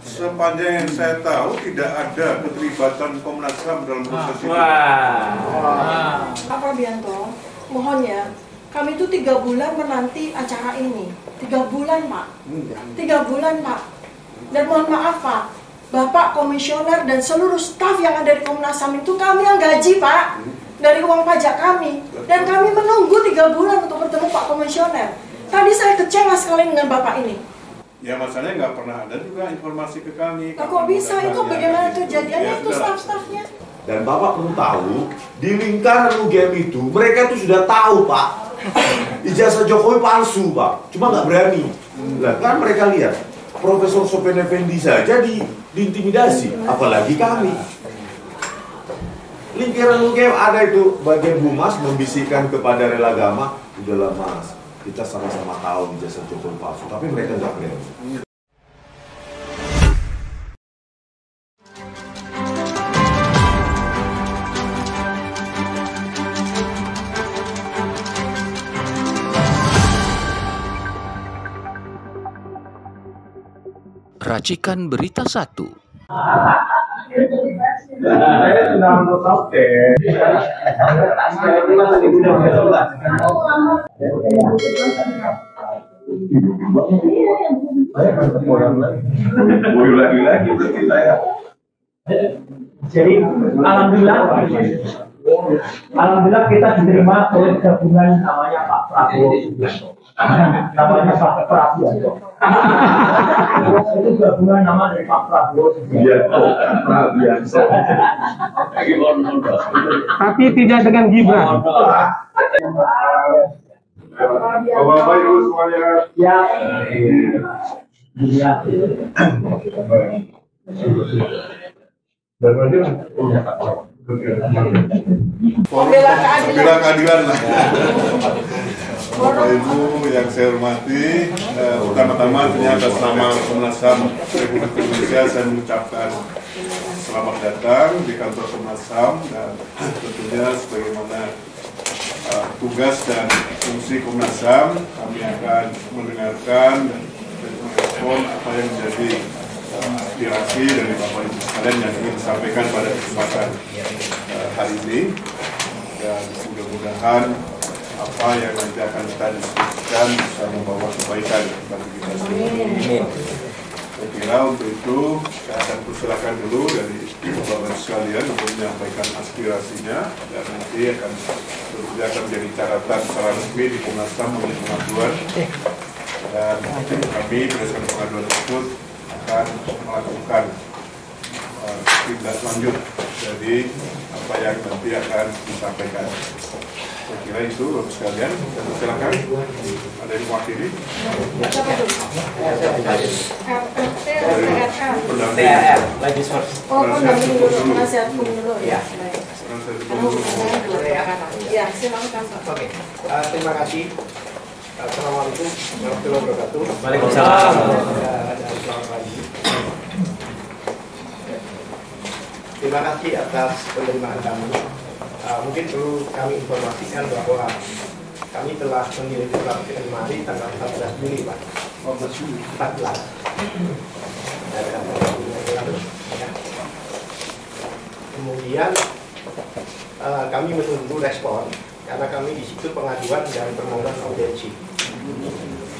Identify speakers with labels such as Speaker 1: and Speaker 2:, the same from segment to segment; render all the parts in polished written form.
Speaker 1: Sepanjang yang saya tahu tidak ada keterlibatan Komnas HAM dalam proses itu.
Speaker 2: Pak Prabianto, mohon ya, kami itu 3 bulan menanti acara ini. 3 bulan Pak, 3 bulan Pak. Dan mohon maaf Pak, Bapak Komisioner dan seluruh staf yang ada di Komnas HAM itu kami yang gaji Pak, dari uang pajak kami. Dan kami menunggu 3 bulan untuk bertemu Pak Komisioner. Tadi saya kecewa sekali dengan Bapak ini.
Speaker 1: Ya masalahnya nggak pernah ada juga informasi ke kami.
Speaker 2: Nah, kok bisa itu? Bagaimana kejadiannya itu staf-stafnya?
Speaker 3: Dan Bapak perlu tahu, di lingkaran UGM itu, mereka itu sudah tahu Pak, ijazah Jokowi palsu Pak, cuma nggak berani. Nah, kan mereka lihat, Profesor Sofian Effendi saja diintimidasi, apalagi kami. Lingkaran UGM ada itu, bagian Humas membisikkan kepada Relagama, udahlah Mas, kita sama-sama tahu ijazah Jokowi palsu, tapi mereka nggak berani.
Speaker 4: Racikan Berita 1.
Speaker 5: Saya sudah mengutuk lagi berarti saya. Jadi alhamdulillah kita diterima oleh gabungan namanya Pak Prabowo. Namanya Pak Prabowo. Itu gabungan nama dari Pak Prabowo.
Speaker 3: Iya, biasa.
Speaker 5: Tapi tidak dengan Gibran.
Speaker 1: Bapak Ibu semuanya.
Speaker 5: Ya. Iya.
Speaker 2: Pembela
Speaker 1: keadilan lah. Bapak Ibu yang saya hormati, pertama-tama tentunya atas nama Komnas HAM Republik Indonesia saya mengucapkan selamat datang di kantor Komnas HAM dan tentunya sebagaimana tugas dan fungsi Komnas HAM kami akan mendengarkan dan merespon apa yang menjadi aspirasi dari Bapak Ibu sekalian yang ingin disampaikan pada kesempatan hari ini, dan mudah-mudahan apa yang nanti akan kita diskusikan bisa membawa kebaikan bagi kita semua. Saya kira untuk itu saya akan persilakan dulu dari Bapak sekalian untuk menyampaikan aspirasinya, dan nanti akan menjadi catatan secara resmi di Komnas HAM mengenai pengaduan, dan kami berdasarkan pengaduan tersebut akan melakukan tindak lanjut dari apa yang nanti akan disampaikan. Saya kira itu Bapak sekalian, dan silakan ada yang mewakili.
Speaker 5: THR, legislatif.
Speaker 2: Oh, pendamping dulu, penasihat hukum dulu.
Speaker 5: Ya.
Speaker 2: Ya, silakan Pak.
Speaker 5: Oke, terima kasih. Assalamualaikum warahmatullahi wabarakatuh.
Speaker 4: Waalaikumsalam.
Speaker 5: Terima kasih atas penerimaan kami. Mungkin perlu kami informasikan bahwa kami telah mengirim surat ke Mari tanggal 14 Juli, Pak. 14. Kemudian kami menunggu respon karena kami di situ pengaduan dan permohonan audiensi,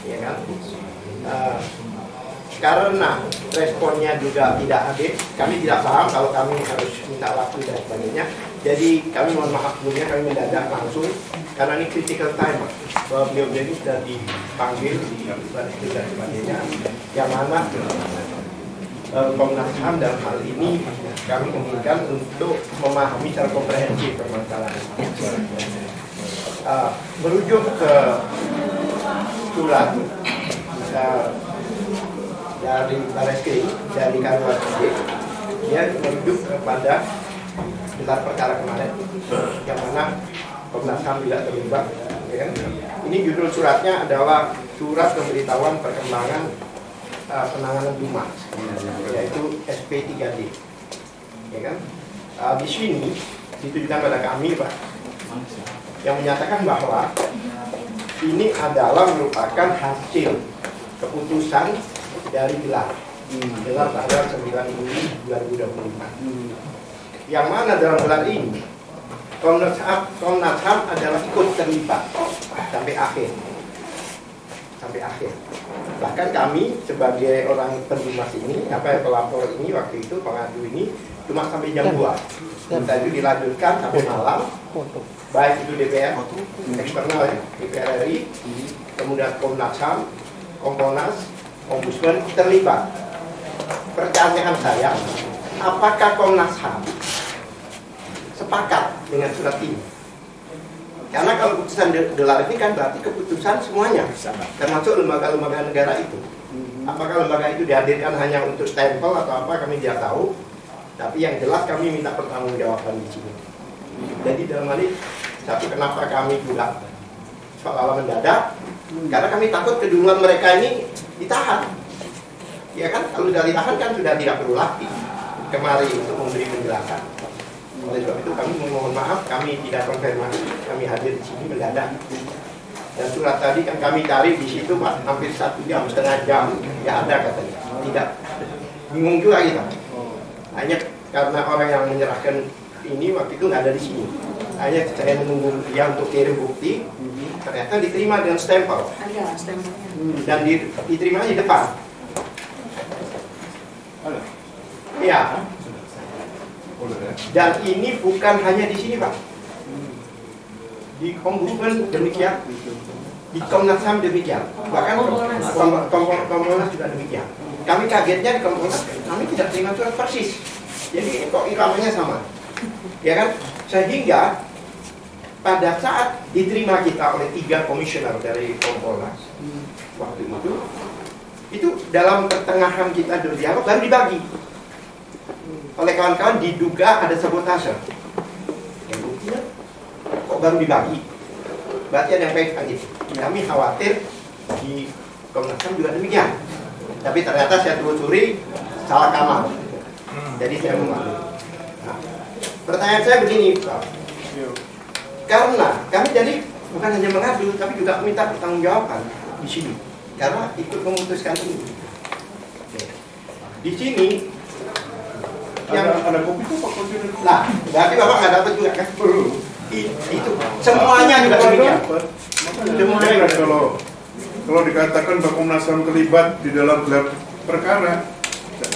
Speaker 5: ya kan? Karena responnya juga tidak hadir, kami tidak paham kalau kami harus minta waktu dan sebagainya. Jadi kami mohon maaf sebelumnya, kami mendadak langsung karena ini critical time, bahwa beliau ini sudah dipanggil di dan sebagainya. Yang mana Komnas HAM dalam hal ini kami inginkan untuk memahami secara komprehensif permasalahan. Merujuk ke surat dari Barreskrim dari Kanwar dia merujuk kepada gelar perkara kemarin yang mana Komnas HAM tidak terlibat, ya kan? Ini judul suratnya adalah surat pemberitahuan perkembangan penanganan Dumas, yaitu SP3D, ya kan? Di sini ditujukan pada kami, Pak, yang menyatakan bahwa ini adalah merupakan hasil keputusan dari gelar gelar tanggal 9 Juli 2025. Yang mana dalam gelar ini Komnas HAM adalah ikut terlibat sampai akhir. Bahkan kami sebagai orang pendumas ini, pelapor ini waktu itu, pengadu ini cuma sampai jam 2. Kita itu dilanjutkan sampai malam, baik itu DPR, eksternal ya, DPR RI, kemudian Komnas HAM, Kompolnas, Ombudsman terlibat. Pertanyaan saya, apakah Komnas HAM sepakat dengan surat ini? Karena kalau keputusan gelar ini kan berarti keputusan semuanya, termasuk lembaga-lembaga negara itu. Apakah lembaga itu dihadirkan hanya untuk stempel atau apa, kami tidak tahu. Tapi yang jelas kami minta pertanggungjawaban di sini. Jadi dalam hal ini, satu, kenapa kami juga seolah-olah mendadak? Karena kami takut keduluan mereka ini ditahan. Ya kan, kalau sudah ditahan kan sudah tidak perlu lagi kemari untuk memberi penjelasan. Oleh sebab itu kami memohon maaf, kami tidak konfirmasi, kami hadir di sini mendadak. Dan surat tadi kan kami cari di situ Pak, hampir 1 jam, setengah jam, ya ada katanya. Tidak, bingung juga kita. Hanya karena orang yang menyerahkan ini waktu itu nggak ada di sini. Hanya saya menunggu dia untuk kirim bukti, ternyata diterima dengan stempel.
Speaker 2: Ada stempelnya.
Speaker 5: Dan diterima di depan. Iya. Dan ini bukan hanya di sini Pak. Di Ombudsman demikian, di Komnas HAM demikian, bahkan Kompolnas juga demikian. Kami kagetnya di Kompolnas, kami tidak terima surat persis. Jadi kok iramanya sama, ya kan? Sehingga pada saat diterima kita oleh 3 komisioner dari Kompolnas waktu itu dalam pertengahan kita berdialog baru dibagi oleh kawan-kawan, diduga ada sabotase. Yang buktinya kok baru dibagi? Berarti ada yang baik lagi. Kami khawatir di Komnas HAM juga demikian. Tapi ternyata saya telusuri salah kamar. Jadi saya memaklumi. Nah, pertanyaan saya begini, Pak. Karena kami jadi bukan hanya mengadu, tapi juga minta pertanggungjawaban di sini. Karena ikut memutuskan ini. Di sini
Speaker 1: ada kopi tuh Pak Konsumen.
Speaker 5: Nah, berarti Bapak nggak dapat juga kan? Itu semuanya juga demikian.
Speaker 1: Semuanya kalau dikatakan Pak Komnas HAM terlibat di dalam gelar perkara,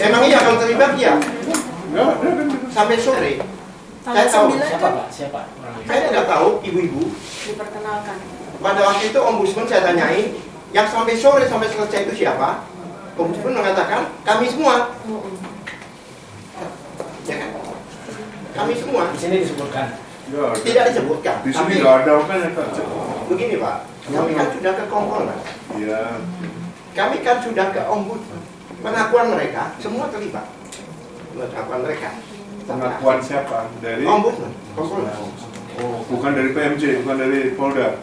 Speaker 5: emang iya kalau terlibat ya?
Speaker 1: Enggak ada kan?
Speaker 5: Sampai sore. Saya tahu siapa Pak? Siapa? Saya tidak tahu ibu-ibu.
Speaker 2: Diperkenalkan.
Speaker 5: Pada waktu itu Ombudsman saya tanyain, yang sampai sore sampai selesai itu siapa? Ombudsman mengatakan kami semua. Ya kan? Kami semua.
Speaker 6: Di sini disebutkan.
Speaker 1: Ya,
Speaker 5: tidak disebutkan.
Speaker 1: Di sini nggak ada makanya Pak.
Speaker 5: Begini Pak, kami kan sudah ke Kompolnas.
Speaker 1: Iya.
Speaker 5: Kami kan sudah ke Ombudsman. Pengakuan mereka semua terlibat. Pengakuan mereka.
Speaker 1: Pengakuan siapa? Dari
Speaker 5: Ombudsman. Kompolnas.
Speaker 1: Oh, bukan dari PMJ, bukan dari Polda.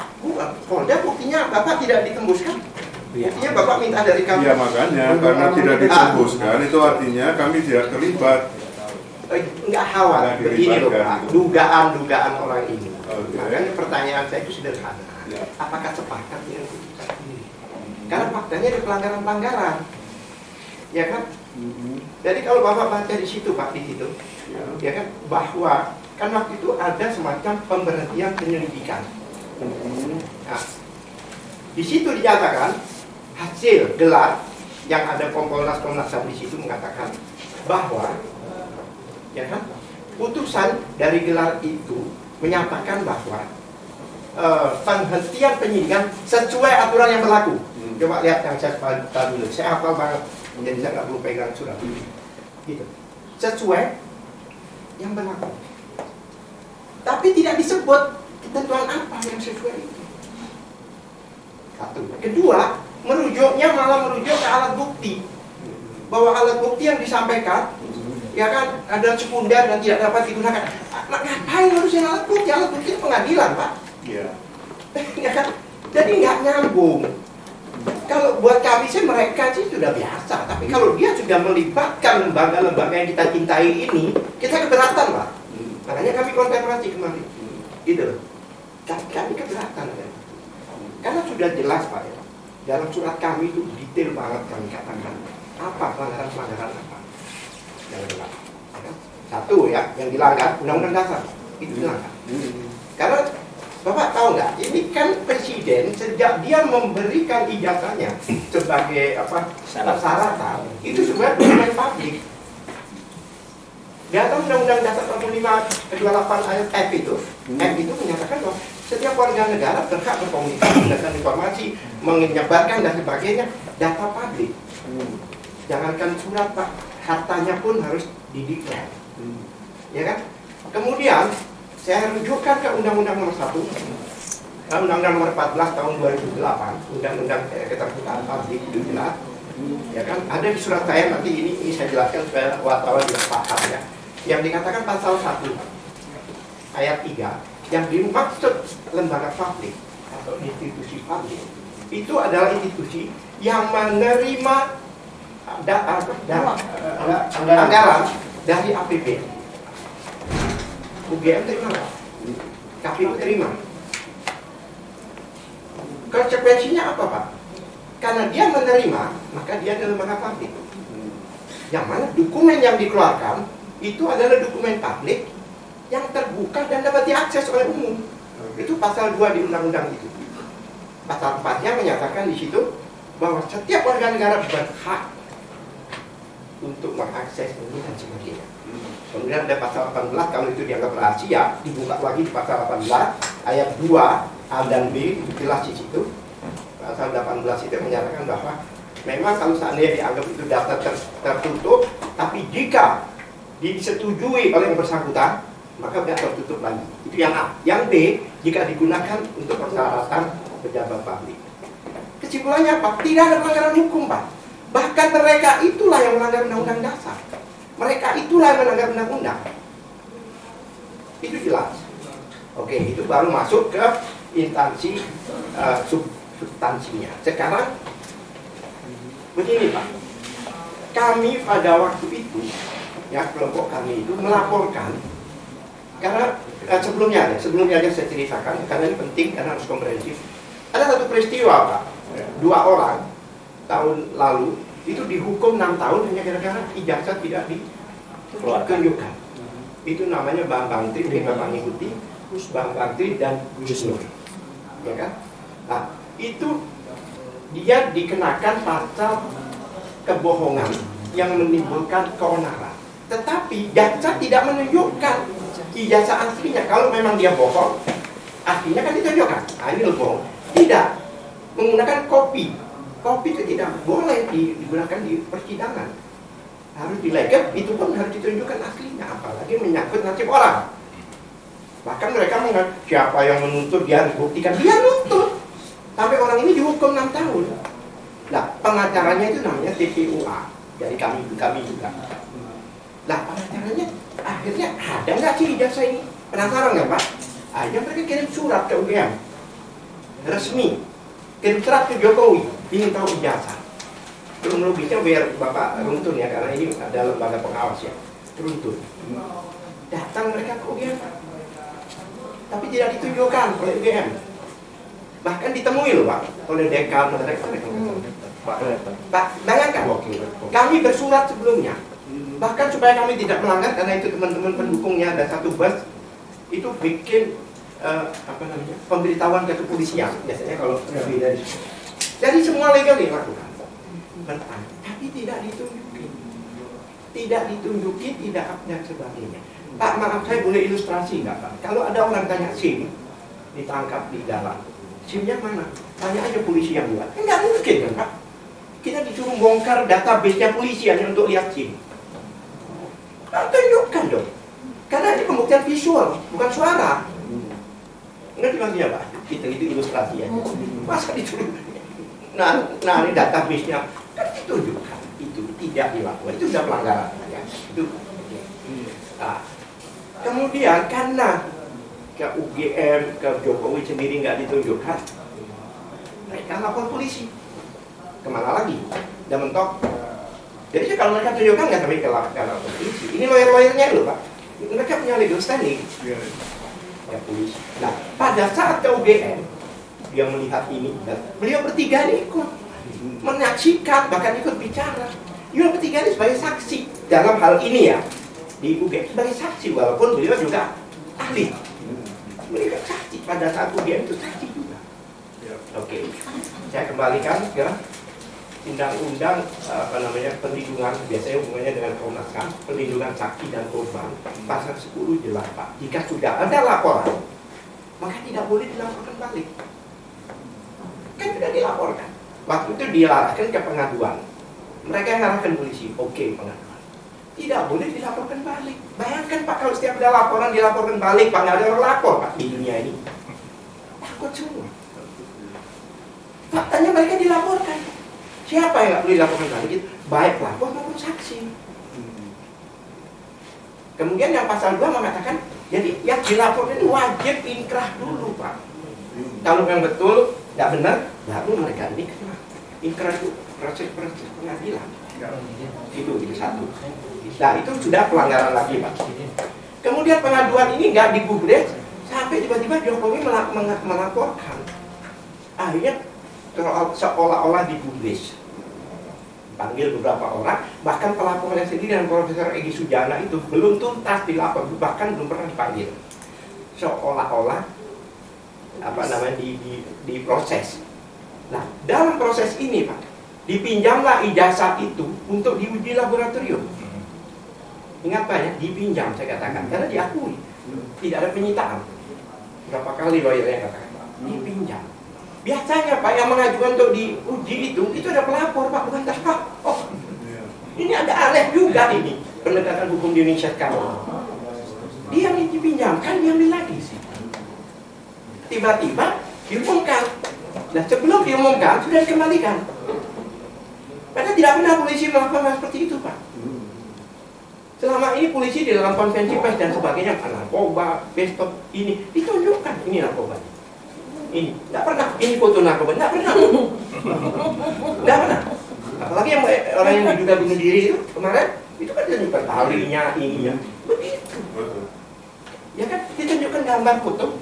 Speaker 5: Polda buktinya Bapak tidak ditembuskan. Buktinya Bapak minta dari kami.
Speaker 1: Iya makanya karena tidak ditembuskan itu artinya kami tidak terlibat.
Speaker 5: Enggak khawatir, begini loh Pak, dugaan-dugaan orang ini. Makanya pertanyaan saya itu sederhana.
Speaker 1: Ya.
Speaker 5: Apakah sepakat dengan keputusan ini? Karena faktanya ada pelanggaran-pelanggaran, ya kan? Jadi kalau Bapak baca di situ Pak, di situ, ya kan, bahwa kan waktu itu ada semacam pemberhentian penyelidikan. Nah, di situ dinyatakan hasil gelar yang ada Kompolnas Komnas HAM di situ mengatakan bahwa ya kan, putusan dari gelar itu menyatakan bahwa penghentian penyidikan sesuai aturan yang berlaku. Coba lihat yang saya dulu, saya hafal banget, jadi saya nggak perlu pegang surat ini. Gitu. Sesuai yang berlaku. Tapi tidak disebut ketentuan apa yang sesuai itu. Satu. Kedua, merujuknya malah merujuk ke alat bukti. Bahwa alat bukti yang disampaikan ya kan ada sekunder dan tidak dapat digunakan. Ngapain ngurusin alat bukti? Alat bukti pengadilan Pak.
Speaker 1: Iya.
Speaker 5: Ya kan? Jadi nggak nyambung. Kalau buat kami sih mereka sih sudah biasa. Tapi kalau dia sudah melibatkan lembaga-lembaga yang kita cintai ini, kita keberatan Pak. Makanya kami konfirmasi kemarin. Gitu. Kami keberatan kan? Karena sudah jelas Pak ya. Dalam surat kami itu detail banget kami katakan Apa pelanggaran apa yang dilanggar? Satu ya, yang dilanggar Undang-Undang Dasar itu dilanggar. Karena Bapak tahu nggak, ini kan Presiden sejak dia memberikan ijazahnya sebagai persyaratan itu sebenarnya dokumen publik. Di atas Undang-Undang Dasar 45 28 ayat F itu menyatakan bahwa setiap warga negara berhak berkomunikasi, mendapatkan informasi, menyebarkan dan sebagainya, data publik. Jangankan surat Pak, hartanya pun harus dideklar. Ya kan? Kemudian saya rujukkan ke Undang-Undang nomor 1, Undang-Undang nomor 14 tahun 2008, Undang-Undang Keterbukaan Publik itu jelas. Ya kan? Ada di surat saya, nanti ini saya jelaskan supaya wartawan juga paham ya. Yang dikatakan pasal 1 ayat 3 yang dimaksud lembaga publik atau institusi publik itu adalah institusi yang menerima anggaran dari APBN. UGM terima nggak? KPU terima. Konsekuensinya apa Pak? Karena dia menerima, maka dia adalah lembaga publik. Yang mana dokumen yang dikeluarkan itu adalah dokumen publik yang terbuka dan dapat diakses oleh umum. Itu pasal 2 di undang-undang itu. Pasal 4-nya menyatakan di situ bahwa setiap warga negara berhak untuk mengakses ini dan sebagainya. Kemudian ada pasal 18, kalau itu dianggap rahasia, dibuka lagi di pasal 18 ayat 2 A dan B, jelas di situ. Pasal 18 itu menyatakan bahwa memang kalau seandainya dianggap itu data tertutup, tapi jika disetujui oleh yang bersangkutan, maka tidak tertutup lagi. Itu yang A. Yang B, jika digunakan untuk persyaratan pejabat publik. Kesimpulannya apa? Tidak ada pelanggaran hukum, Pak. Bahkan mereka itulah yang melanggar Undang-Undang Dasar. Mereka itulah yang melanggar undang-undang. Itu jelas. Oke, itu baru masuk ke instansi substansinya. Sekarang begini Pak, kami pada waktu itu, ya kelompok kami itu melaporkan karena sebelumnya aja saya ceritakan karena ini penting karena harus komprehensif. Ada satu peristiwa Pak, 2 orang tahun lalu itu dihukum 6 tahun hanya gara-gara ijazah tidak ditunjukkan. Itu namanya Bambang Tri, Bapak ngikuti Bambang Tri dan Gus Nur, ya kan? Nah, itu dia dikenakan pasal kebohongan yang menimbulkan keonaran. Tetapi jaksa tidak menunjukkan ijazah aslinya. Kalau memang dia bohong, aslinya kan ditunjukkan. Nah, ini loh bohong. Tidak, menggunakan kopi. Kopi itu tidak boleh digunakan di persidangan. Harus dilegap, itu pun harus ditunjukkan aslinya. Apalagi menyangkut nasib orang. Bahkan mereka mengatakan siapa yang menuntut dia harus buktikan. Dia nuntut. Sampai orang ini dihukum 6 tahun. Nah, pengacaranya itu namanya TPUA. Dari kami juga. Nah, pengacaranya akhirnya ada nggak sih ijazah ini? Penasaran nggak Pak? Akhirnya mereka kirim surat ke UGM. Resmi. Kirim surat ke Jokowi. Ingin tahu ijazah. Kronologisnya biar Bapak runtun ya, karena ini ada lembaga pengawas ya. Runtun. Datang mereka ke UGM. Tapi tidak ditunjukkan oleh UGM. Bahkan ditemui loh Pak, oleh dekan, rektor. Pak, bayangkan, kami bersurat sebelumnya. Bahkan supaya kami tidak melanggar, karena itu teman-teman pendukungnya ada satu bus itu bikin pemberitahuan ke kepolisian. Biasanya kalau lebih dari itu. Jadi semua legal dilakukan. Tapi tidak ditunjukin. Tidak ditunjukin, tidak dan sebagainya. Pak, maaf saya boleh ilustrasi nggak Pak? Kalau ada orang tanya SIM, ditangkap di dalam. SIM-nya mana? Tanya aja polisi yang buat. Enggak mungkin kan Pak? Kita disuruh bongkar database-nya polisi hanya untuk lihat SIM. Nah, tunjukkan dong. Karena ini pembuktian visual, bukan suara. Ngerti maksudnya Pak? Kita itu ilustrasi ya. Masa disuruh? Nah ini database-nya kan ditunjukkan. Itu tidak dilakukan. Itu sudah pelanggaran. Ya. Itu. Nah, kemudian karena ke UGM, ke Jokowi sendiri nggak ditunjukkan, mereka lapor polisi. Kemana lagi? Dan mentok. Jadi kalau mereka tunjukkan nggak sampai ke lapor polisi. Ini lawyer-lawyernya loh Pak. Mereka punya legal standing. Ya polisi. Nah, pada saat ke UGM, dia melihat ini, beliau bertiga ini ikut menyaksikan, bahkan ikut bicara. Yang ketiga ini sebagai saksi dalam hal ini ya, di UGM sebagai saksi, walaupun beliau juga ahli. Mereka saksi pada saat UGM itu saksi juga. Oke, saya kembalikan ke undang-undang perlindungan, biasanya hubungannya dengan Komnas HAM, perlindungan saksi dan korban. Pasal 10 jelas Pak, jika sudah ada laporan, maka tidak boleh dilaporkan balik. Kan sudah dilaporkan. Waktu itu diarahkan ke pengaduan. Mereka yang arahkan polisi, oke, pengaduan. Tidak boleh dilaporkan balik. Bayangkan Pak, kalau setiap ada laporan dilaporkan balik, Pak, nggak ada orang lapor Pak di dunia ini. Takut semua. Faktanya mereka dilaporkan. Siapa yang nggak boleh dilaporkan balik? Baik lapor maupun saksi. Kemudian yang pasal 2 mengatakan, jadi yang dilaporkan itu wajib inkrah dulu Pak. Kalau yang betul nggak benar, baru mereka inkrah. Inkrah itu proses pengadilan. Itu satu. Nah itu sudah pelanggaran lagi Pak. Kemudian pengaduan ini nggak digubris sampai tiba-tiba Jokowi melaporkan. Akhirnya seolah-olah digubris. Panggil beberapa orang, bahkan pelapornya sendiri dan Profesor Egy Sujana itu belum tuntas dilapor, bahkan belum pernah dipanggil. Seolah-olah diproses. Nah, dalam proses ini Pak, dipinjamlah ijazah itu untuk diuji laboratorium. Ingat Pak ya, dipinjam saya katakan, karena diakui. Tidak ada penyitaan. Berapa kali lawyernya katakan, dipinjam. Biasanya Pak yang mengajukan untuk diuji itu ada pelapor Pak, bukan terdakwa. Oh, ini ada aneh juga ini penegakan hukum di Indonesia sekarang. Dia yang dipinjamkan, diambil lagi sih. Tiba-tiba diumumkan. Nah sebelum diumumkan sudah dikembalikan. Padahal tidak pernah polisi melakukan seperti itu Pak. Selama ini polisi di dalam konvensi pers dan sebagainya, narkoba, bestop ini ditunjukkan ini narkoba. Ini, tidak pernah, ini foto narkoba, tidak pernah. Tidak pernah. Apalagi yang orang yang diduga bunuh diri itu kemarin, itu kan ditunjukkan talinya, ininya. Begitu. Ya kan, ditunjukkan gambar foto.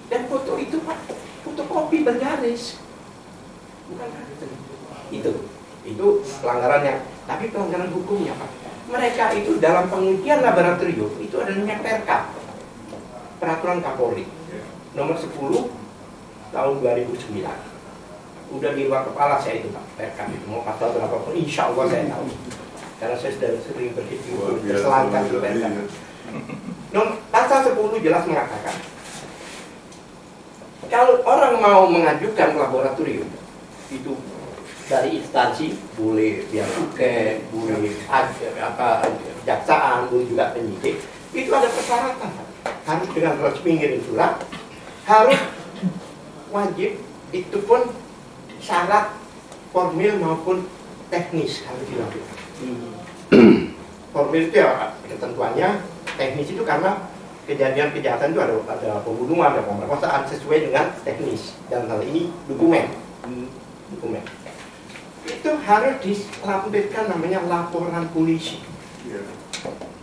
Speaker 5: Dan foto itu Pak, fotokopi bergaris. Bukan itu pelanggaran yang, tapi pelanggaran hukumnya Pak. Mereka itu dalam pengujian laboratorium, itu ada namanya Perkap. Peraturan Kapolri. Nomor 10 tahun 2009. Udah di luar kepala saya itu Pak, Perkap itu mau pasal berapa pun insya Allah saya tahu, karena saya sudah sering berhitung berselangkah di Perkap. Pasal 10 jelas mengatakan kalau orang mau mengajukan laboratorium itu dari instansi, boleh biar UGM, boleh kejaksaan, boleh juga penyidik, itu ada persyaratan. Harus dengan resmi ngirim surat, harus wajib, itu pun syarat formil maupun teknis harus dilakukan. Formil itu ya ketentuannya, teknis itu karena kejadian kejahatan itu ada pembunuhan, ada pemerkosaan sesuai dengan teknis. Dan hal ini dokumen. Itu harus dilampirkan namanya laporan polisi.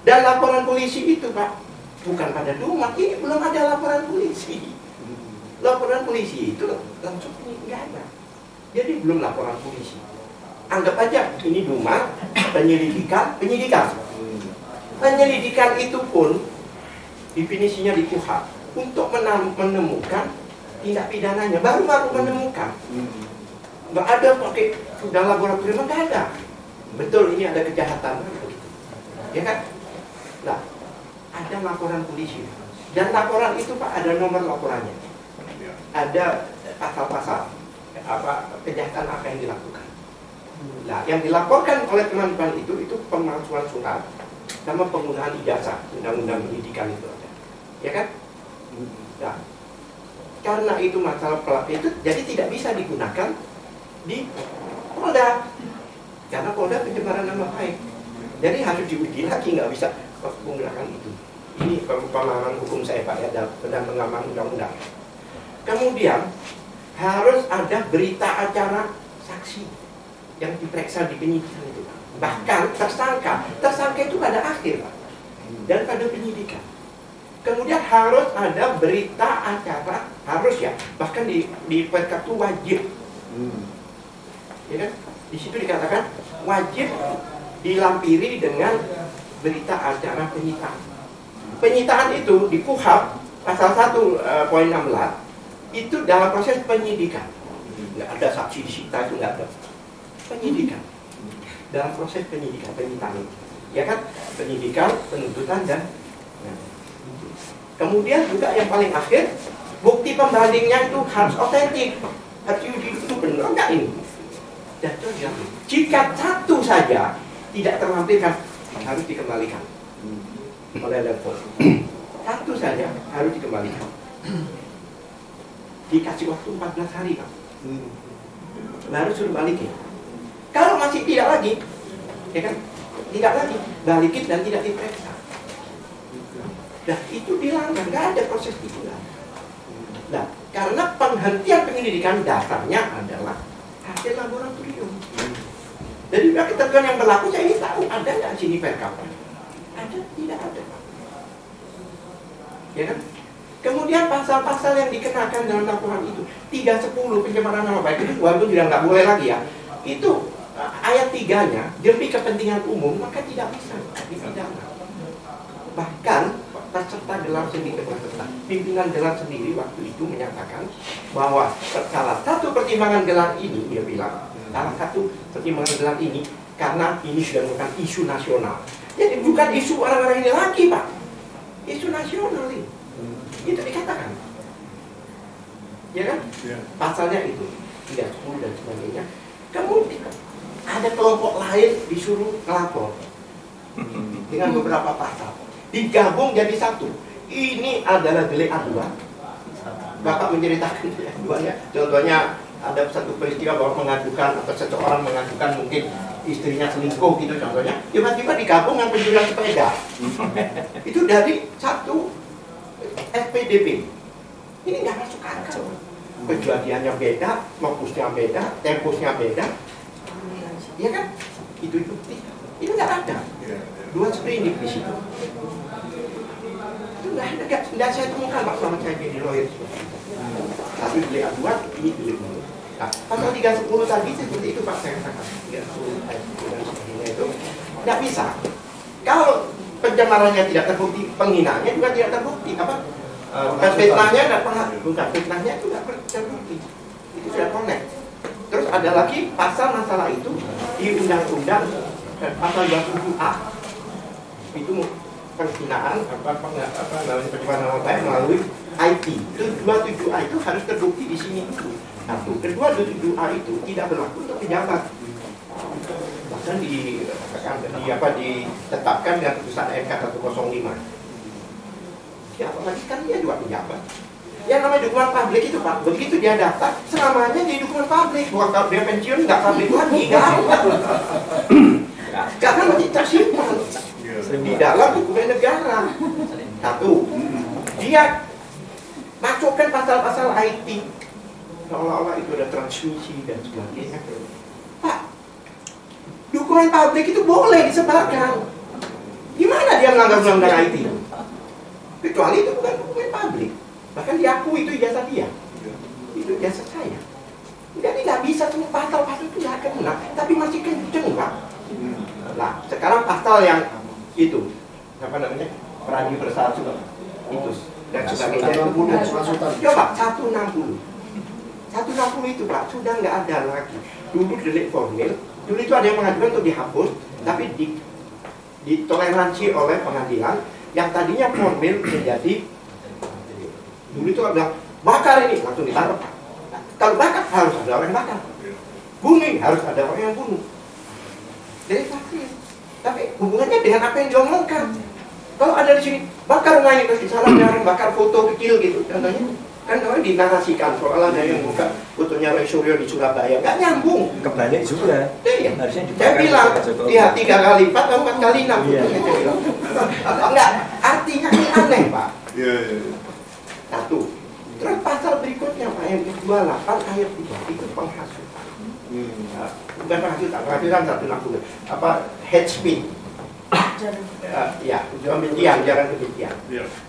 Speaker 5: Dan laporan polisi itu Pak, bukan pada Dumat, ini belum ada laporan polisi. Laporan polisi itu langsung nggak ada. Jadi belum laporan polisi. Anggap aja ini Dumat, penyidikan. Penyelidikan itu pun definisinya di KUHP untuk menemukan tindak pidananya, baru menemukan. Nggak ada pakai sudah laboratorium, nggak ada. Betul ini ada kejahatan, ya kan? Nah, ada laporan polisi dan laporan itu Pak ada nomor laporannya, ada pasal-pasal kejahatan apa yang dilakukan. Nah, yang dilaporkan oleh teman-teman itu pemalsuan surat sama penggunaan ijazah, undang-undang pendidikan itu ada, ya kan? Nah, karena itu masalah itu jadi tidak bisa digunakan di Polda, karena Polda pencemaran nama baik. Jadi harus diuji lagi, nggak bisa menggunakan itu. Ini pemahaman hukum saya Pak ya, dan pengaman undang-undang. Kemudian harus ada berita acara saksi yang diperiksa di penyidikan itu. Bahkan tersangka itu pada akhir Pak, dan pada penyidikan. Kemudian harus ada berita acara, harus ya, bahkan di Perkap itu wajib. Ya kan? Di situ dikatakan wajib dilampiri dengan berita acara penyitaan. Penyitaan itu di KUHP pasal 1 poin 16 itu dalam proses penyidikan. Nggak ada saksi disita, itu nggak ada. Penyidikan. Dalam proses penyidikan, penyitaan itu. Ya kan? Penyidikan, penuntutan, dan kemudian juga yang paling akhir, bukti pembandingnya itu harus otentik. Harus itu benar nggak ini? Dan jika satu saja tidak terlampirkan, harus dikembalikan oleh level. Satu saja harus dikembalikan. Dikasih waktu 14 hari, Pak. Baru suruh balikin. Kalau masih tidak lagi, ya kan? Tidak lagi, balikin dan tidak diperiksa. Nah, itu dilanggar, nggak ada proses itu. Nah, karena penghentian penyelidikan dasarnya adalah hasil laboratorium. Jadi ketentuan yang berlaku, saya ingin tahu ada nggak sini perkapnya? Ada, tidak ada. Ya kan? Kemudian pasal-pasal yang dikenakan dalam laporan itu 310 pencemaran nama baik itu walaupun sudah nggak boleh lagi ya. Itu ayat 3-nya demi kepentingan umum maka tidak bisa dipidana. Bahkan peserta gelar sendiri, pimpinan gelar sendiri waktu itu menyatakan bahwa salah satu pertimbangan gelar ini, dia bilang salah satu pertimbangan gelar ini karena ini sudah merupakan isu nasional. Jadi bukan isu orang-orang ini lagi, Pak, isu nasional ini. Itu dikatakan, ya kan? Pasalnya itu 310 dan sebagainya. Kemudian ada kelompok lain disuruh melapor dengan beberapa pasal, digabung jadi satu. Ini adalah delik aduan. Bapak menceritakan delik aduannya. Contohnya ada satu peristiwa bahwa mengadukan atau seseorang mengadukan mungkin istrinya selingkuh gitu contohnya. Tiba-tiba digabung dengan pencurian sepeda. Itu dari satu SPDP. Ini nggak masuk akal. Kejadiannya beda, lokusnya beda, tempusnya beda. Ya kan? Itu nggak ada. Dua sprindik di situ. Itu nggak saya temukan Pak selama saya jadi lawyer. Tapi delik aduan, ini delik aduan. Nah, pasal 310 tadi seperti itu Pak saya katakan. 310 dan sebagainya itu nggak bisa. Kalau pencemarannya tidak terbukti, penghinaannya juga tidak terbukti. Fitnahnya dan bukan fitnahnya itu tidak terbukti. Itu sudah connect. Terus ada lagi pasal masalah itu di undang-undang pasal 27A. Itu penghinaan namanya pencemaran nama baik melalui IT. Itu 27A itu harus terbukti di sini itu. Satu, kedua 27A itu tidak berlaku untuk pejabat. Bahkan ditetapkan dengan putusan MK 105. Ya, apalagi kan dia juga pejabat. Yang namanya dukungan publik itu Pak, begitu dia daftar, selamanya jadi dukungan publik. Bukan kalau dia pensiun nggak publik lagi, nggak apa. Karena masih tersimpan di dalam dokumen negara. Satu, dia masukkan pasal-pasal IT, seolah-olah itu ada transmisi dan sebagainya. Pak, dukungan publik itu boleh disebarkan. Gimana dia melanggar undang-undang IT? Kecuali itu bukan dokumen publik. Bahkan diakui itu ijazah dia. Itu ijazah saya. Jadi nggak bisa semua pasal-pasal itu nggak kena, tapi masih kenceng Pak. Nah, sekarang pasal yang itu apa namanya? Pradi bersatu itu dan sebagainya itu bunuh. Coba 160. 160 itu Pak sudah nggak ada lagi. Dulu delik formil, dulu itu ada yang mengajukan untuk dihapus, tapi ditoleransi oleh pengadilan. Yang tadinya formil menjadi dulu itu bilang bakar ini langsung ditaruh. Nah, kalau bakar harus ada orang yang bakar, bunuh harus ada orang yang bunuh. Jadi fakir. Tapi hubungannya dengan apa yang diomongkan. Kalau ada di sini bakar rumah ini terus disalahkan orang bakar foto kecil gitu, contohnya kan orang dinarasikan soal ada yang buka fotonya Roy Suryo di Surabaya, nggak nyambung.
Speaker 6: Kebalik juga.
Speaker 5: Iya. Saya bilang dia 3 kali 4 atau 4 kali 6 fotonya. Enggak, artinya ini aneh Pak. Satu. Terus pasal berikutnya Pak yang 28 ayat 3 itu penghasutan. Bukan penghasutan 160. Hate speech. Ya, jangan kebencian.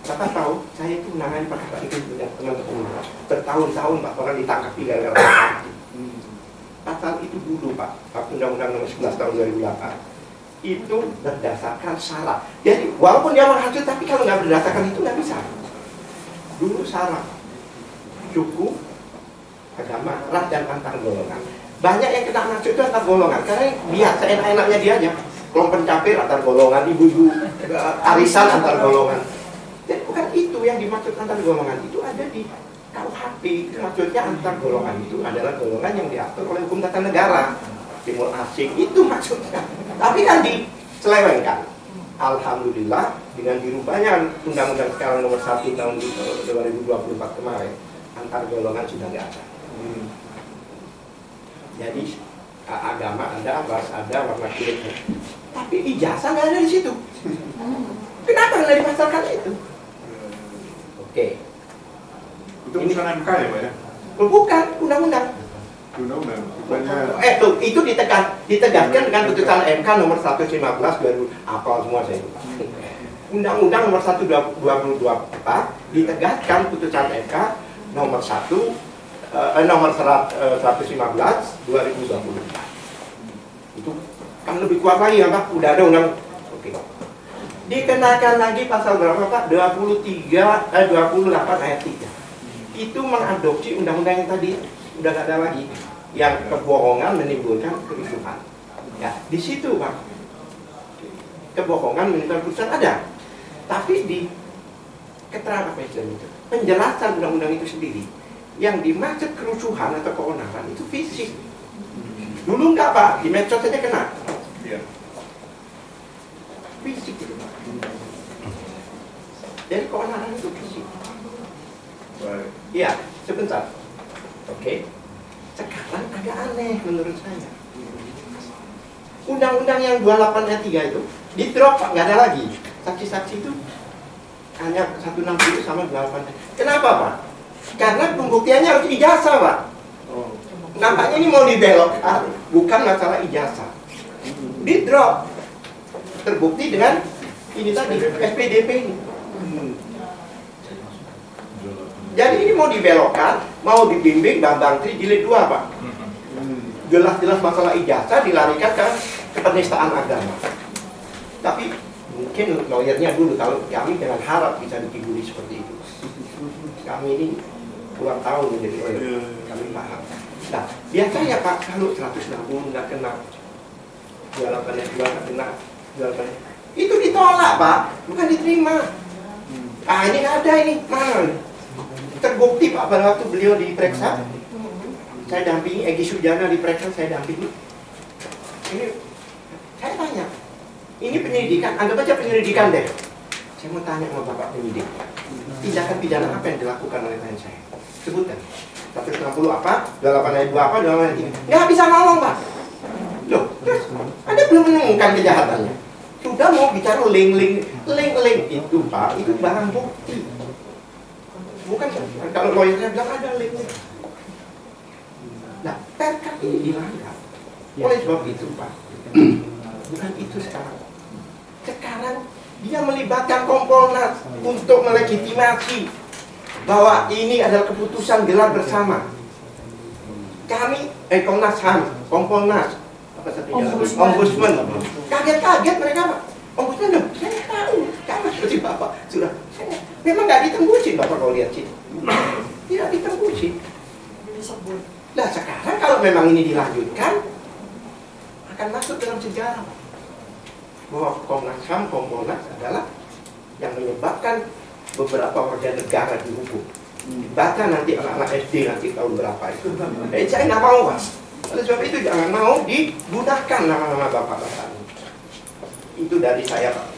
Speaker 5: Bapak tahu, saya itu menangani perkara itu dengan teman-teman bertahun-tahun Pak, orang ditangkap gara-gara pasal itu dulu Pak, Undang-Undang nomor 11 tahun 2008. itu berdasarkan syarat. Jadi walaupun dia menghasut, tapi kalau nggak berdasarkan itu nggak bisa. Dulu syarat suku, agama, ras, dan antar golongan. Banyak yang kena masuk itu antar golongan karena biasa enak-enaknya dia aja. Kelompok pencapir antar golongan, ibu-ibu arisan antar golongan. Dan bukan itu yang dimaksud antar golongan, itu ada di KUHP. Maksudnya antar golongan itu adalah golongan yang diatur oleh hukum tata negara. Timur asing itu maksudnya. Tapi kan diselewengkan. Alhamdulillah dengan dirubahnya Undang-Undang sekarang nomor 1 tahun 2024 kemarin, antar golongan sudah nggak ada. Jadi agama ada, ras ada, warna kulit ada. Tapi ijazah nggak ada di situ. Kenapa nggak dipasarkan itu? Oke.
Speaker 1: Itu urusan MK ya Pak ya?
Speaker 5: Bukan, undang-undang.
Speaker 1: Undang-undang.
Speaker 5: Itu ditegaskan dengan putusan MK nomor 115 2000 apa semua saya. Undang-undang nomor 1 2024 ditegaskan putusan MK nomor 115 2024. Itu kan lebih kuat lagi ya Pak, udah ada undang. Oke. Dikenakan lagi pasal berapa Pak? 28 ayat 3. Itu mengadopsi undang-undang yang tadi, udah gak ada lagi yang kebohongan menimbulkan kerusuhan. Ya, di situ Pak, kebohongan menimbulkan kerusuhan ada, tapi di keterangan apa itu, penjelasan undang-undang itu sendiri, yang dimaksud kerusuhan atau keonaran itu fisik. Dulu enggak Pak, di medsos saja kena.
Speaker 1: Iya.
Speaker 5: Fisik itu Pak. Jadi keonaran itu fisik.
Speaker 1: Baik.
Speaker 5: Iya, sebentar. Oke. Sekarang agak aneh menurut saya. Undang-undang yang 28 ayat 3 itu di-drop Pak, nggak ada lagi. Saksi-saksi itu hanya 160 sama 28. Kenapa Pak? Karena pembuktiannya harus ijazah Pak. Nampaknya ini mau dibelokkan, bukan masalah ijazah. Di-drop. Terbukti dengan ini tadi, SPDP ini. Jadi ini mau dibelokkan, mau dibimbing Bambang Tri jilid 2 Pak. Jelas-jelas masalah ijazah dilarikan ke penistaan agama. Tapi mungkin lawyernya dulu, kalau kami dengan harap bisa dikibuli seperti itu. Kami ini ulang tahun menjadi lawyer, kami paham. Nah, biasanya Pak, kalau 160 nggak kena, 28 nggak kena, 28 itu ditolak Pak, bukan diterima. Ah ini nggak ada ini, mana? Terbukti Pak pada waktu beliau diperiksa, saya dampingi, Egy Sujana diperiksa, saya dampingi. Ini saya tanya, ini penyelidikan, anggap aja penyelidikan deh. Saya mau tanya sama Bapak penyidik, tindakan pidana apa yang dilakukan oleh klien saya? Sebutkan. 160 apa? 28 ayat 2 apa? 28 ayat 3. Nggak bisa ngomong Pak. Loh, terus Anda belum menemukan kejahatannya. Sudah mau bicara link itu Pak, itu barang bukti. Bukan kalau lawyernya bilang ada link. Nah, perkara ini dilanggar. Oleh sebab itu Pak, bukan itu sekarang. Sekarang dia melibatkan Kompolnas untuk melegitimasi bahwa ini adalah keputusan gelar bersama. Kami, Komnas HAM, Kompolnas, apa satunya? Ombudsman. Kaget-kaget mereka Pak. Ombudsman, saya tahu, sama seperti Bapak sudah. Memang nggak ditembusin Bapak kalau lihat sini. Tidak ditembusin. Nah sekarang kalau memang ini dilanjutkan, akan masuk dalam sejarah bahwa Komnas HAM, Kompolnas adalah yang menyebabkan beberapa warga negara dihukum. Baca nanti anak-anak SD nanti tahun berapa itu. Saya nggak mau Pak. Oleh sebab itu jangan mau digunakan nama-nama bapak-bapak. Itu dari saya Pak.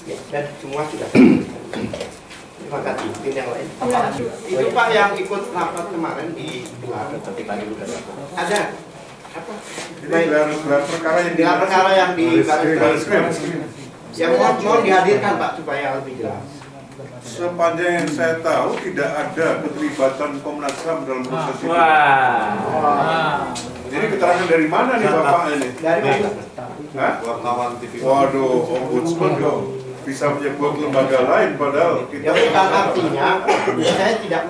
Speaker 5: Ya, dan semua sudah. Terima kasih. Mungkin yang lain. Itu Pak yang ikut rapat kemarin di ada apa?
Speaker 1: Gelar perkara yang
Speaker 5: di Baris Krim. Yang mohon dihadirkan Pak supaya lebih jelas.
Speaker 1: Sepanjang yang saya tahu tidak ada keterlibatan Komnas HAM dalam proses itu. Jadi keterangan dari mana nih Bapak ini?
Speaker 5: Dari mana?
Speaker 1: Hah?
Speaker 3: Wartawan TV.
Speaker 1: Waduh, ombudsman dong. Bisa menyebut lembaga lain padahal
Speaker 5: Ya
Speaker 1: kita
Speaker 5: bukan artinya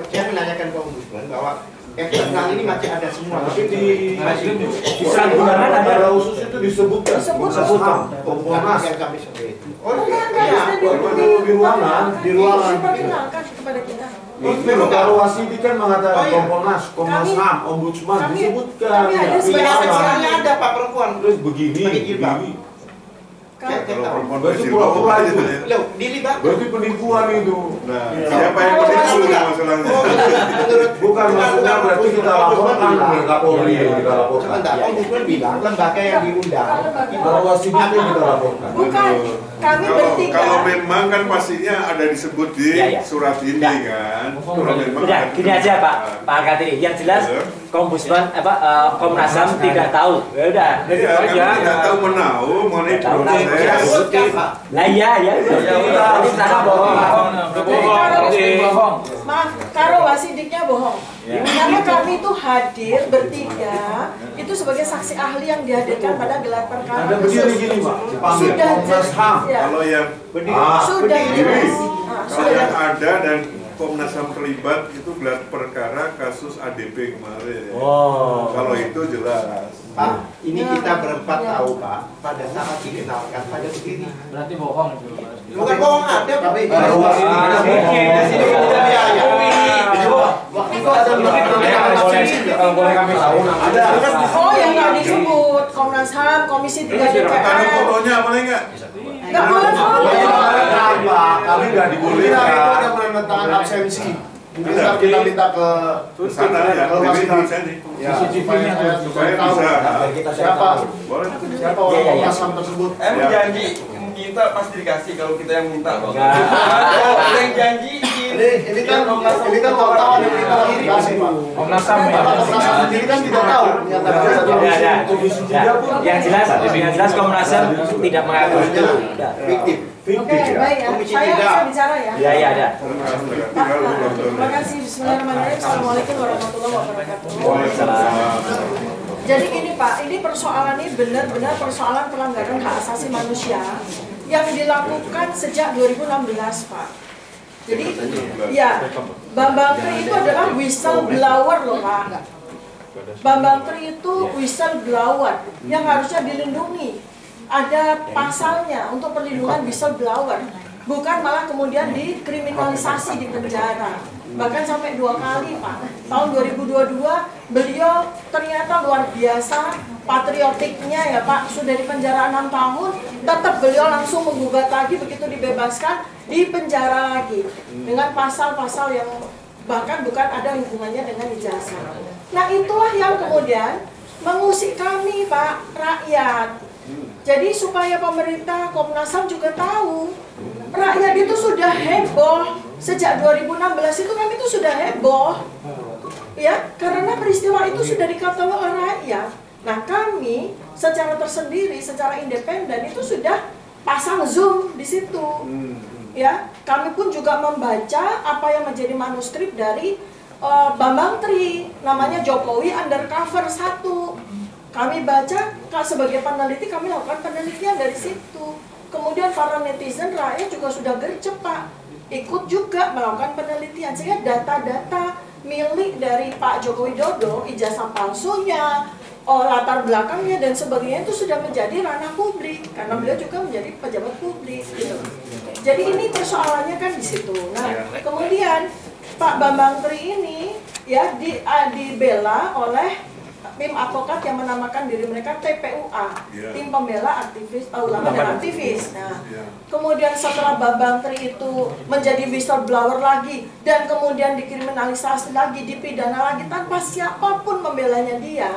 Speaker 5: saya menanyakan ke ombudsman bahwa eksternal ini masih ada semua.
Speaker 3: Tapi di
Speaker 5: surat undangan
Speaker 3: ada khusus itu disebutkan
Speaker 2: Disebutkan.
Speaker 3: Kompolnas.
Speaker 5: Yang kami sebut.
Speaker 2: Oh,
Speaker 3: Di ruangan
Speaker 2: diperkenalkan kepada kita.
Speaker 3: Itu kalau Wasidi kan mengatakan
Speaker 5: Oh, iya.
Speaker 3: Kompolnas, Komnas
Speaker 2: Kami-
Speaker 3: HAM, Ombudsman
Speaker 2: kami-
Speaker 3: disebutkan.
Speaker 2: kami ada
Speaker 3: Ya.
Speaker 2: sebagai
Speaker 3: Iya.
Speaker 5: Sekarang ada Pak perempuan.
Speaker 3: Terus begini,
Speaker 5: Pakai jilbab.
Speaker 3: begini.
Speaker 5: Saya
Speaker 1: Kalau
Speaker 5: tahu.
Speaker 1: perempuan
Speaker 3: Berarti
Speaker 1: kecil,
Speaker 3: pura-pura
Speaker 1: bawa
Speaker 3: itu.
Speaker 1: aja ya.
Speaker 5: Loh, dilibatkan.
Speaker 3: Berarti penipuan itu.
Speaker 1: Nah, siapa yang menipu masalahnya?
Speaker 3: Bukan maksudnya berarti kita laporkan ke Kapolri, kita laporkan.
Speaker 5: Sebentar, Ombudsman bilang lembaga yang diundang.
Speaker 3: Kalau Wasidi itu kita laporkan.
Speaker 2: Bukan, kami bertiga.
Speaker 1: Kalau memang kan pastinya ada disebut di
Speaker 6: Ya.
Speaker 1: surat ini kan. Kalau memang
Speaker 6: Udah,
Speaker 1: ada
Speaker 6: gini
Speaker 1: disebut.
Speaker 6: aja Pak Kartini. Yang jelas
Speaker 1: Iya.
Speaker 6: Ombudsman Komnas HAM tidak tahu. Ya udah.
Speaker 1: Iya, kami tidak tahu menahu mengenai
Speaker 6: Tahu,
Speaker 1: proses.
Speaker 5: Sebutkan, Pak.
Speaker 6: Lah iya ya. Jadi sana bohong.
Speaker 2: Maaf, Karo Wasidiknya bohong. Karena kami itu hadir bertiga, itu sebagai saksi ahli yang dihadirkan pada gelar perkara.
Speaker 3: Ada berdiri gini Pak, dipanggil
Speaker 2: Sudah
Speaker 3: Komnas HAM.
Speaker 2: ya,
Speaker 1: Kalau yang
Speaker 2: sudah
Speaker 1: berdiri,
Speaker 2: jelas.
Speaker 1: kalau
Speaker 2: Sudah.
Speaker 1: yang ada dan Komnas HAM terlibat itu gelar perkara kasus ADP kemarin.
Speaker 6: Oh.
Speaker 1: Kalau itu jelas.
Speaker 5: Pak, ini
Speaker 2: Ya.
Speaker 5: kita berempat tahu, Pak. Pada saat dikenalkan pada begini.
Speaker 7: Berarti bohong itu.
Speaker 5: Bukan bohong ada, tapi
Speaker 3: Baru Wasidi
Speaker 5: ada
Speaker 3: ada
Speaker 5: bohong. Di sini kita biaya. Waktu itu ada
Speaker 7: Kalau boleh kami tahu
Speaker 3: Ada.
Speaker 2: Oh, yang nggak disebut Komnas HAM, Komisi 3
Speaker 1: Ada
Speaker 2: DPR.
Speaker 1: fotonya apa enggak?
Speaker 2: Nggak boleh foto.
Speaker 3: Pak, kami nggak dibolehkan.
Speaker 8: penandatangan absensi.
Speaker 1: Ada.
Speaker 8: Kita minta ke
Speaker 1: Sana ya,
Speaker 8: ke
Speaker 1: diminta
Speaker 8: Wasidi.
Speaker 1: sini.
Speaker 8: Ya, supaya
Speaker 1: Supaya
Speaker 8: tahu
Speaker 1: bisa.
Speaker 8: siapa
Speaker 1: Boleh.
Speaker 8: siapa orang Komnas HAM tersebut.
Speaker 1: Ya.
Speaker 9: janji kita pasti dikasih kalau kita yang minta.
Speaker 6: Enggak.
Speaker 9: Kita yang janji.
Speaker 8: Ini kan wartawan yang kita dikasih Pak.
Speaker 7: Komnas HAM ya.
Speaker 8: Karena Komnas HAM sendiri kan tidak tahu menyatakan
Speaker 6: Ya. Yang jelas Komnas HAM tidak mengaku itu. Udah.
Speaker 5: Fiktif.
Speaker 2: Oke, baik ya.
Speaker 5: Komisi
Speaker 2: Saya
Speaker 5: tiga.
Speaker 2: bisa bicara ya.
Speaker 6: Ya ya ada.
Speaker 2: Pak, terima kasih. Bismillahirrahmanirrahim. Assalamualaikum warahmatullahi wabarakatuh. Jadi gini Pak, ini persoalan ini benar-benar persoalan pelanggaran hak asasi manusia yang dilakukan sejak 2016 Pak. Jadi ya, Bambang Tri itu adalah whistleblower loh Pak. Bambang Tri itu whistleblower yang harusnya dilindungi. Ada pasalnya untuk perlindungan whistleblower, bukan malah kemudian dikriminalisasi di penjara. Bahkan sampai 2 kali Pak. Tahun 2022 beliau ternyata luar biasa patriotiknya ya Pak. Sudah di penjara 6 tahun, tetap beliau langsung menggugat lagi, begitu dibebaskan di penjara lagi dengan pasal-pasal yang bahkan bukan ada hubungannya dengan ijazah. Nah itulah yang kemudian mengusik kami Pak, rakyat. Jadi supaya pemerintah Komnas HAM juga tahu, rakyat itu sudah heboh sejak 2016 itu kami itu sudah heboh, ya karena peristiwa itu sudah diketahui oleh rakyat. Nah kami secara tersendiri, secara independen itu sudah pasang zoom di situ, ya kami pun juga membaca apa yang menjadi manuskrip dari Bambang Tri, namanya Jokowi Undercover 1. Kami baca, sebagai peneliti kami lakukan penelitian dari situ. Kemudian para netizen rakyat juga sudah gercep Pak, ikut juga melakukan penelitian. Sehingga data-data milik dari Pak Joko Widodo, ijazah palsunya, latar belakangnya dan sebagainya itu sudah menjadi ranah publik. Karena beliau juga menjadi pejabat publik gitu. Jadi ini persoalannya kan di situ. Nah kemudian Pak Bambang Tri ini ya dibela oleh tim advokat yang menamakan diri mereka TPUA, tim pembela aktivis ulama dan aktivis. Nah, kemudian setelah Bambang Tri itu menjadi whistleblower lagi dan kemudian dikriminalisasi lagi, dipidana lagi tanpa siapapun membelanya dia,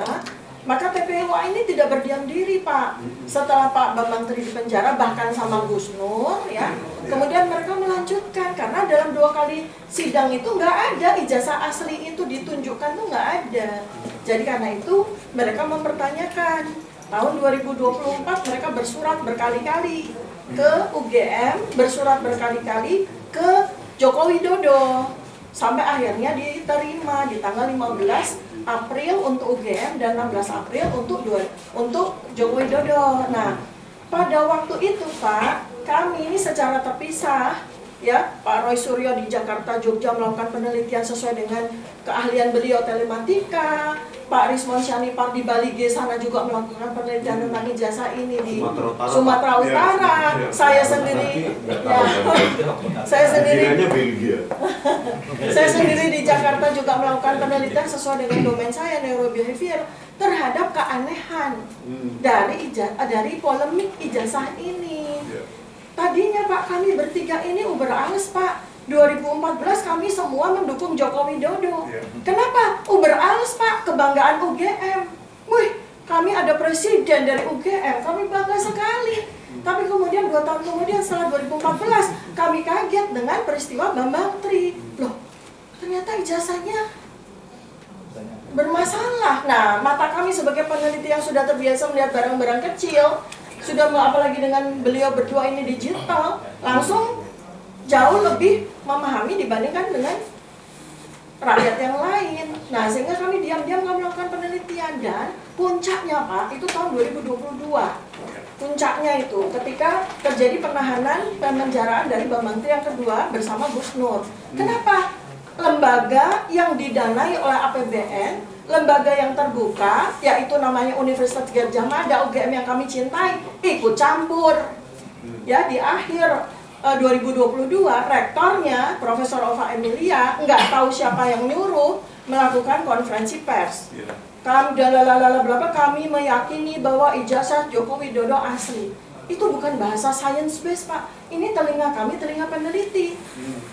Speaker 2: maka TPUA ini tidak berdiam diri Pak. Setelah Pak Bambang Tri di penjara bahkan sama Gus Nur ya, kemudian mereka melanjutkan karena dalam 2 kali sidang itu nggak ada ijazah asli itu ditunjukkan tuh nggak ada. Jadi karena itu mereka mempertanyakan. Tahun 2024 mereka bersurat berkali-kali ke UGM, bersurat berkali-kali ke Joko Widodo. Sampai akhirnya diterima di tanggal 15 April untuk UGM dan 16 April untuk Joko Widodo. Nah, pada waktu itu Pak, kami ini secara terpisah ya Pak Roy Suryo di Jakarta, Jogja melakukan penelitian sesuai dengan keahlian beliau telematika. Pak Rismon Syanipar di Bali G sana juga melakukan penelitian tentang ijazah ini di Sumatera Utara. Saya sendiri, saya sendiri di Jakarta juga melakukan penelitian sesuai dengan domain saya neurobehavior terhadap keanehan dari polemik ijazah ini. Tadinya Pak, kami bertiga ini uber alles Pak. 2014 kami semua mendukung Joko Widodo. Kenapa? Uber alles Pak, kebanggaan UGM. Wih, kami ada presiden dari UGM, kami bangga sekali. Tapi kemudian 2 tahun kemudian setelah 2014, kami kaget dengan peristiwa Bambang Tri. Loh, ternyata ijazahnya bermasalah. Nah, mata kami sebagai peneliti yang sudah terbiasa melihat barang-barang kecil, sudah apalagi dengan beliau berdua ini digital, langsung jauh lebih memahami dibandingkan dengan rakyat yang lain. Nah, sehingga kami diam-diam melakukan penelitian dan puncaknya Pak, itu tahun 2022. Puncaknya itu ketika terjadi penahanan pemenjaraan dari Bambang Tri yang kedua bersama Gus Nur. Kenapa? Lembaga yang didanai oleh APBN, lembaga yang terbuka, yaitu namanya Universitas Gadjah Mada, UGM yang kami cintai, ikut campur. Ya, di akhir 2022, rektornya Profesor Ova Emilia nggak tahu siapa yang nyuruh melakukan konferensi pers. Kami meyakini bahwa ijazah Joko Widodo asli. Itu bukan bahasa science based Pak. Ini telinga kami, telinga peneliti.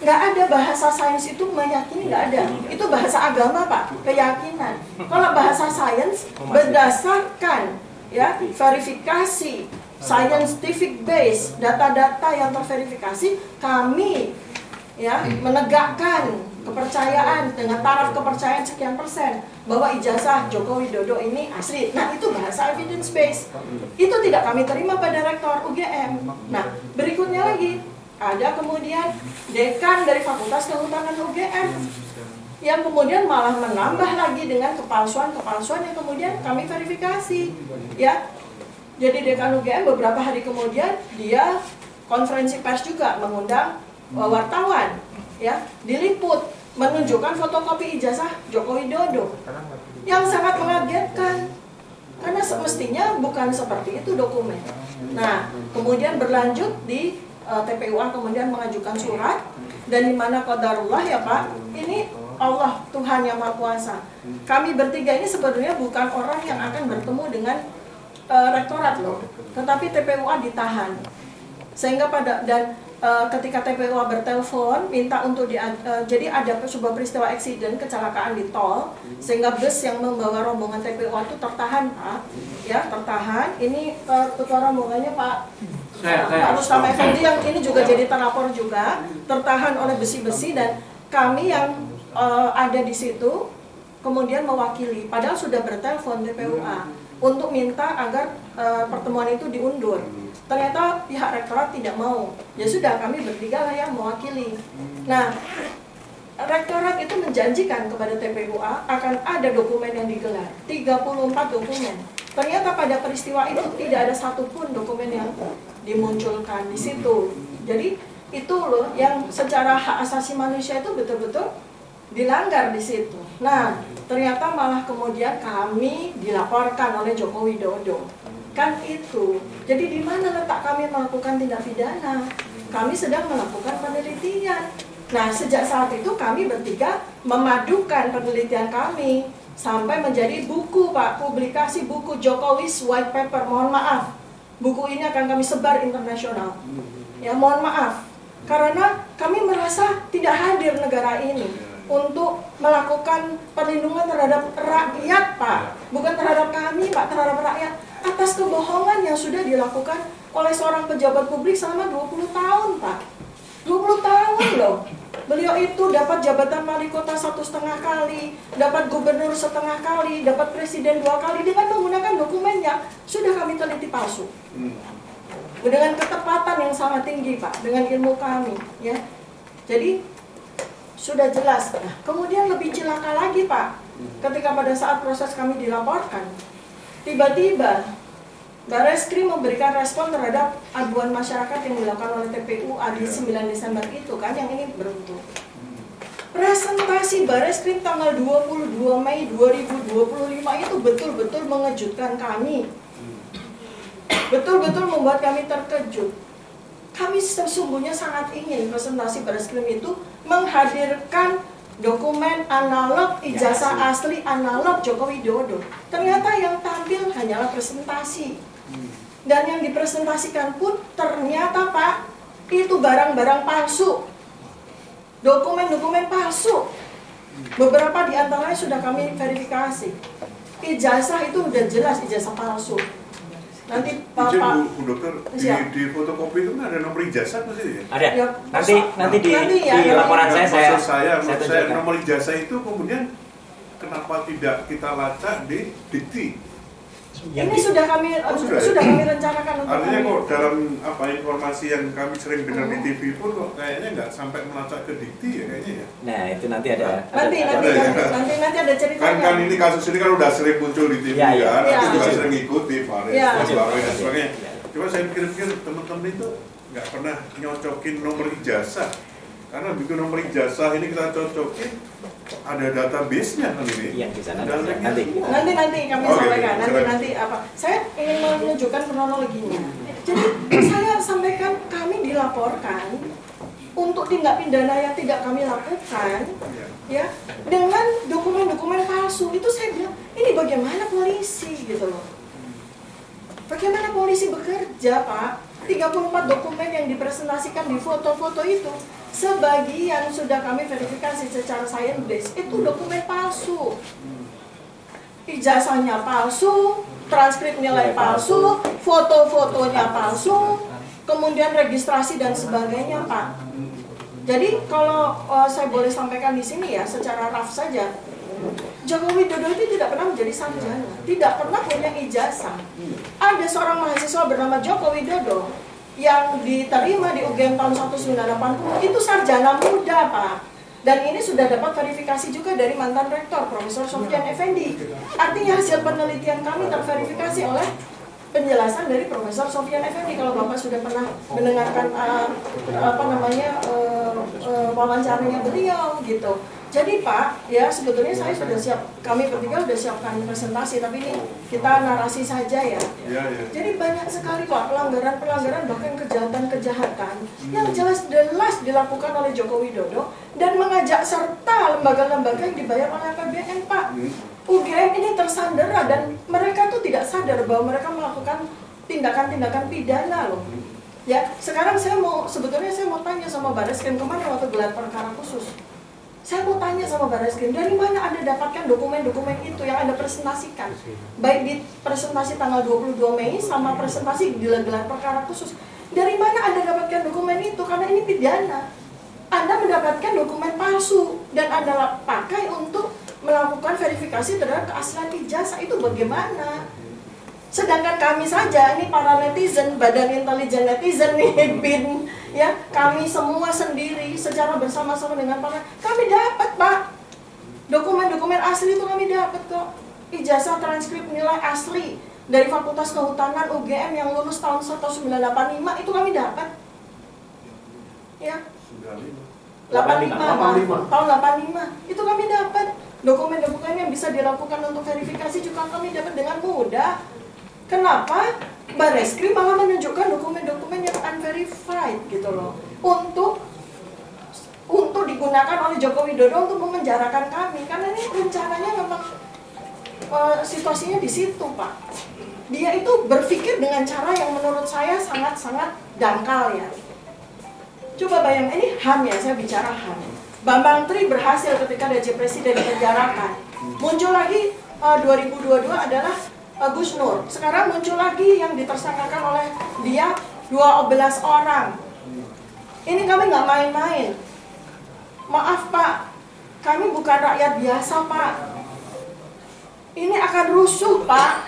Speaker 2: Nggak ada bahasa sains itu meyakini, nggak ada. Itu bahasa agama Pak, keyakinan. Kalau bahasa sains berdasarkan ya verifikasi scientific base, data-data yang terverifikasi, kami ya menegakkan kepercayaan dengan taraf kepercayaan sekian persen bahwa ijazah Joko Widodo ini asli. Nah, itu bahasa evidence base. Itu tidak kami terima pada rektor UGM. Nah, berikutnya lagi ada kemudian dekan dari Fakultas Kehutanan UGM yang kemudian malah menambah lagi dengan kepalsuan-kepalsuan yang kemudian kami verifikasi ya. Jadi dekan UGM beberapa hari kemudian dia konferensi pers juga mengundang wartawan ya, diliput menunjukkan fotokopi ijazah Joko Widodo yang sangat mengagetkan karena semestinya bukan seperti itu dokumen. Nah, kemudian berlanjut di TPUA kemudian mengajukan surat dan di mana qadarullah ya Pak, ini Allah Tuhan yang Maha Kuasa. Kami bertiga ini sebenarnya bukan orang yang akan bertemu dengan rektorat loh, tetapi TPUA ditahan sehingga ketika TPUA bertelepon minta untuk jadi ada sebuah peristiwa eksiden kecelakaan di tol sehingga bus yang membawa rombongan TPUA itu tertahan Pak ya, tertahan. Ini ketua rombongannya Pak Rustam Effendi yang ini juga jadi terlapor juga, tertahan oleh besi-besi dan kami yang ada di situ kemudian mewakili padahal sudah bertelepon TPUA untuk minta agar pertemuan itu diundur. Ternyata pihak rektorat tidak mau. Ya sudah, kami bertiga lah yang mewakili. Nah, rektorat itu menjanjikan kepada TPUA akan ada dokumen yang digelar, 34 dokumen. Ternyata pada peristiwa itu tidak ada satupun dokumen yang dimunculkan di situ. Jadi itu loh yang secara hak asasi manusia itu betul-betul dilanggar di situ. Nah, ternyata malah kemudian kami dilaporkan oleh Joko Widodo. Kan itu. Jadi di mana letak kami melakukan tindak pidana? Kami sedang melakukan penelitian. Nah, sejak saat itu kami bertiga memadukan penelitian kami sampai menjadi buku Pak, publikasi buku Jokowi's White Paper. Mohon maaf, buku ini akan kami sebar internasional. Ya, mohon maaf. Karena kami merasa tidak hadir negara ini untuk melakukan perlindungan terhadap rakyat Pak, bukan terhadap kami Pak, terhadap rakyat atas kebohongan yang sudah dilakukan oleh seorang pejabat publik selama 20 tahun Pak. 20 tahun loh. Beliau itu dapat jabatan wali kota 1,5 kali, dapat gubernur 1,5 kali, dapat presiden 2 kali dengan menggunakan dokumen yang sudah kami teliti palsu. Dengan ketepatan yang sangat tinggi Pak, dengan ilmu kami ya. Jadi sudah jelas. Nah, kemudian lebih celaka lagi Pak, ketika pada saat proses kami dilaporkan, tiba-tiba Barreskrim memberikan respon terhadap aduan masyarakat yang dilakukan oleh TPU hari 9 Desember itu kan, yang ini beruntun. Presentasi Barreskrim tanggal 22 Mei 2025 itu betul-betul mengejutkan kami. Betul-betul membuat kami terkejut. Kami sesungguhnya sangat ingin presentasi Barreskrim itu menghadirkan dokumen analog, ijazah asli analog Joko Widodo. Ternyata yang tampil hanyalah presentasi. Dan yang dipresentasikan pun ternyata Pak, itu barang-barang palsu. Dokumen-dokumen palsu. Beberapa di antaranya sudah kami verifikasi. Ijazah itu udah jelas ijazah palsu. Nanti Bapak
Speaker 1: Bu Dokter, di fotokopi itu kan ada nomor ijazah pasti ya?
Speaker 6: Ada.
Speaker 2: Ya,
Speaker 6: Nanti di
Speaker 2: ya,
Speaker 6: laporan saya
Speaker 1: saya nomor ijazah itu kemudian kenapa tidak kita lacak di dikti?
Speaker 2: Ini sudah kami rencanakan untuk
Speaker 1: artinya
Speaker 2: kami.
Speaker 1: kok dalam apa informasi yang kami sering dengar di TV pun kok kayaknya nggak sampai melacak ke dikti ya kayaknya ya.
Speaker 6: Nah itu nanti ada.
Speaker 2: Nanti ada ceritanya.
Speaker 1: Kan ini kasus ini kan udah sering muncul di TV kan, juga sering ngikuti Faris, dan sebagainya. Cuma saya pikir-pikir teman-teman itu nggak pernah nyocokin nomor ijazah, karena begitu nomor ijazah ini kita cocokin ada database-nya kan ini.
Speaker 6: Iya, di sana.
Speaker 2: Nanti kami sampaikan. Nanti apa? Saya ingin menunjukkan kronologinya. Jadi saya sampaikan kami dilaporkan untuk tindak pidana yang tidak kami lakukan, ya, dengan dokumen-dokumen palsu. Itu saya bilang, ini bagaimana polisi gitu loh. Bagaimana polisi bekerja, Pak? 34 dokumen yang dipresentasikan di foto-foto itu, sebagian sudah kami verifikasi secara science based, itu dokumen palsu. Ijazahnya palsu, transkrip nilai palsu, foto-fotonya palsu, kemudian registrasi dan sebagainya, Pak. Jadi kalau saya boleh sampaikan di sini ya, secara rough saja, Joko Widodo itu tidak pernah menjadi sarjana, tidak pernah punya ijazah. Ada seorang mahasiswa bernama Joko Widodo yang diterima di UGM tahun 1980, itu sarjana muda, Pak. Dan ini sudah dapat verifikasi juga dari mantan rektor, Profesor Sofyan Effendi. Artinya hasil penelitian kami terverifikasi oleh penjelasan dari Profesor Sofyan Effendi. Kalau Bapak sudah pernah mendengarkan wawancaranya beliau gitu. Jadi Pak, ya sebetulnya saya sudah siap, kami bertiga sudah siapkan presentasi, tapi ini kita narasi saja ya. Jadi banyak sekali Pak pelanggaran-pelanggaran, bahkan kejahatan-kejahatan yang jelas-jelas dilakukan oleh Joko Widodo dan mengajak serta lembaga-lembaga yang dibayar oleh APBN, Pak. UGM ini tersandera dan mereka tuh tidak sadar bahwa mereka melakukan tindakan-tindakan pidana loh. Ya, sekarang sebetulnya saya mau tanya sama Barreskrim kemarin waktu gelar perkara khusus. Saya mau tanya sama Barreskrim, dari mana Anda dapatkan dokumen-dokumen itu yang Anda presentasikan? Baik di presentasi tanggal 22 Mei sama presentasi di gelar perkara khusus. Dari mana Anda dapatkan dokumen itu? Karena ini pidana. Anda mendapatkan dokumen palsu dan Anda pakai untuk melakukan verifikasi terhadap keaslian ijazah. Itu bagaimana? Sedangkan kami saja, ini para netizen, Badan Intelijen Netizen nih, BIN, ya, kami semua sendiri secara bersama-sama dengan kami dapat, Pak. Dokumen-dokumen asli itu kami dapat kok. Ijazah transkrip nilai asli dari Fakultas Kehutanan UGM yang lulus tahun 1985 itu kami dapat. Ya. 85. Tahun 85. Itu kami dapat. Dokumen-dokumen yang bisa dilakukan untuk verifikasi juga kami dapat dengan mudah. Kenapa Barreskrim malah menunjukkan dokumen-dokumen yang unverified gitu loh, untuk digunakan oleh Joko Widodo untuk memenjarakan kami, karena ini rencananya memang situasinya di situ, Pak. Dia itu berpikir dengan cara yang menurut saya sangat-sangat dangkal ya. Coba bayangkan, ini HAM ya, saya bicara HAM. Bambang Tri berhasil ketika DJ Presiden dipenjarakan. Muncul lagi 2022 adalah Gus Nur. Sekarang muncul lagi yang ditersangkakan oleh dia 12 orang. Ini kami nggak main-main. Maaf Pak, kami bukan rakyat biasa Pak. Ini akan rusuh Pak.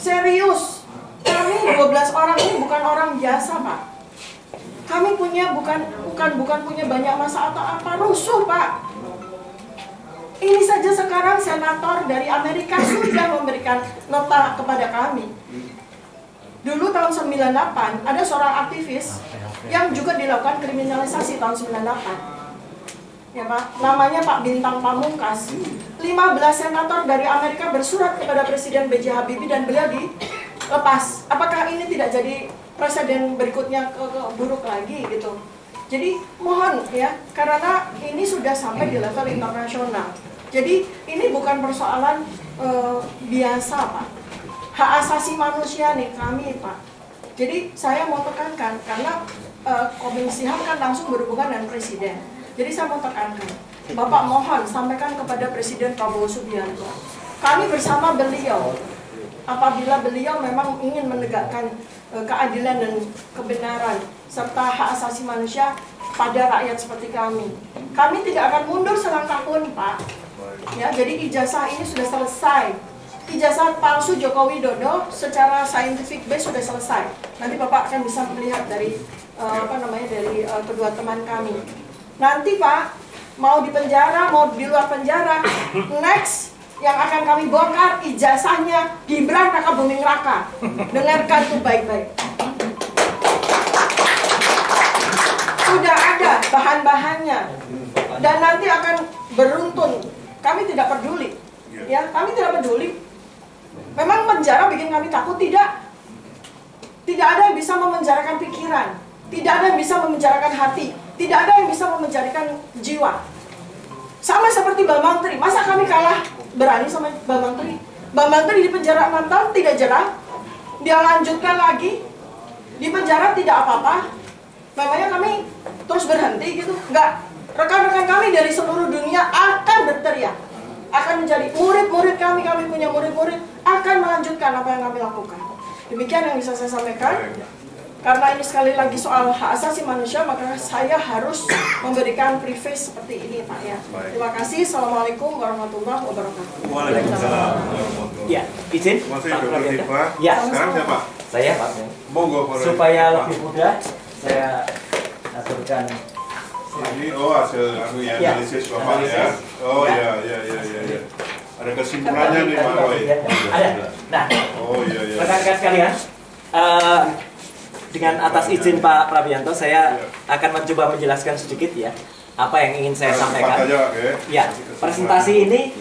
Speaker 2: Serius. Kami 12 orang ini bukan orang biasa Pak. Kami punya bukan punya banyak masa atau apa, rusuh Pak. Ini saja sekarang senator dari Amerika sudah memberikan nota kepada kami. Dulu tahun 98 ada seorang aktivis yang juga dilakukan kriminalisasi tahun 98. Ya Pak, namanya Pak Bintang Pamungkas. 15 senator dari Amerika bersurat kepada Presiden B.J. Habibie dan beliau dilepas. Apakah ini tidak jadi presiden berikutnya ke buruk lagi gitu? Jadi mohon ya, karena ini sudah sampai di level internasional. Jadi ini bukan persoalan biasa Pak. Hak asasi manusia nih kami Pak. Jadi saya mau tekankan karena Komisi HAM kan langsung berhubungan dengan Presiden. Jadi saya mau tekankan, Bapak mohon sampaikan kepada Presiden Prabowo Subianto. Kami bersama beliau, apabila beliau memang ingin menegakkan keadilan dan kebenaran serta hak asasi manusia pada rakyat seperti kami. Kami tidak akan mundur selangkah pun, Pak. Ya, jadi ijazah ini sudah selesai. Ijazah palsu Joko Widodo secara scientific base sudah selesai. Nanti Bapak akan bisa melihat dari dari kedua teman kami. Nanti Pak, mau di penjara, mau di luar penjara, next yang akan kami bongkar ijazahnya Gibran Raka Buming Raka. Dengarkan tuh baik-baik. Sudah ada bahan-bahannya dan nanti akan beruntun. Kami tidak peduli, ya kami tidak peduli. Memang penjara bikin kami takut? Tidak. Tidak ada yang bisa memenjarakan pikiran, tidak ada yang bisa memenjarakan hati. Tidak ada yang bisa memenjarakan jiwa. Sama seperti Bambang Tri. Masa kami kalah berani sama Bambang Tri? Bambang Tri di penjara 6 tahun tidak jerah. Dia lanjutkan lagi. Di penjara tidak apa-apa. Memangnya kami terus berhenti gitu? Enggak. Rekan-rekan kami dari seluruh dunia akan berteriak. Akan menjadi murid-murid kami punya murid-murid. Akan melanjutkan apa yang kami lakukan. Demikian yang bisa saya sampaikan. Karena ini sekali lagi soal hak asasi manusia, maka saya harus memberikan preface seperti ini, Pak ya. Terima kasih. Assalamualaikum warahmatullahi wabarakatuh.
Speaker 1: Waalaikumsalam.
Speaker 6: Ya, izin.
Speaker 1: Masih Dr. Tifa.
Speaker 6: Ya.
Speaker 1: Sekarang siapa?
Speaker 6: Saya Pak.
Speaker 1: Monggo.
Speaker 6: Supaya lebih mudah, saya aturkan.
Speaker 1: Ini hasil analisis Bapak ya. Oh ya. Ada kesimpulannya nih Pak Roy.
Speaker 6: Ada. Nah.
Speaker 1: Oh iya.
Speaker 6: Rekan-rekan sekalian, dengan atas izin Pak Prabianto, saya akan mencoba menjelaskan sedikit ya apa yang ingin saya sampaikan. Ya, presentasi ini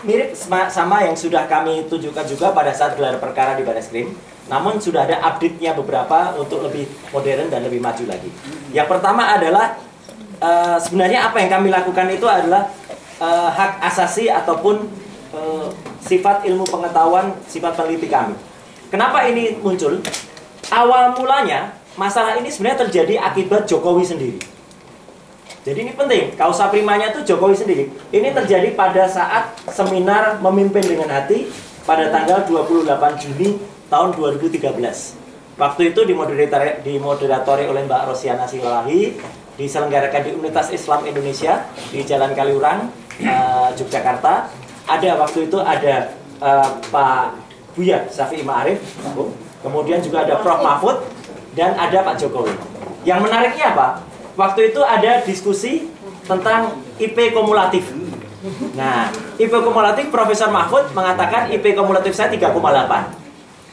Speaker 6: mirip sama yang sudah kami tunjukkan juga pada saat gelar perkara di Barreskrim. Namun sudah ada update-nya beberapa untuk lebih modern dan lebih maju lagi. Yang pertama adalah sebenarnya apa yang kami lakukan itu adalah hak asasi ataupun sifat ilmu pengetahuan, sifat peneliti kami. Kenapa ini muncul? Awal mulanya, masalah ini sebenarnya terjadi akibat Jokowi sendiri. Jadi ini penting, kausa primanya itu Jokowi sendiri. Ini terjadi pada saat seminar Memimpin dengan Hati pada tanggal 28 Juni tahun 2013. Waktu itu dimoderatori oleh Mbak Rosiana Silalahi, diselenggarakan di Universitas Islam Indonesia di Jalan Kaliurang, Yogyakarta. Waktu itu ada Pak Buya Syafi'i Ma'arif, kemudian juga ada Prof. Mahfud, dan ada Pak Jokowi. Yang menariknya apa? Waktu itu ada diskusi tentang IP kumulatif. Nah, IP kumulatif Profesor Mahfud mengatakan IP kumulatif saya 3,8.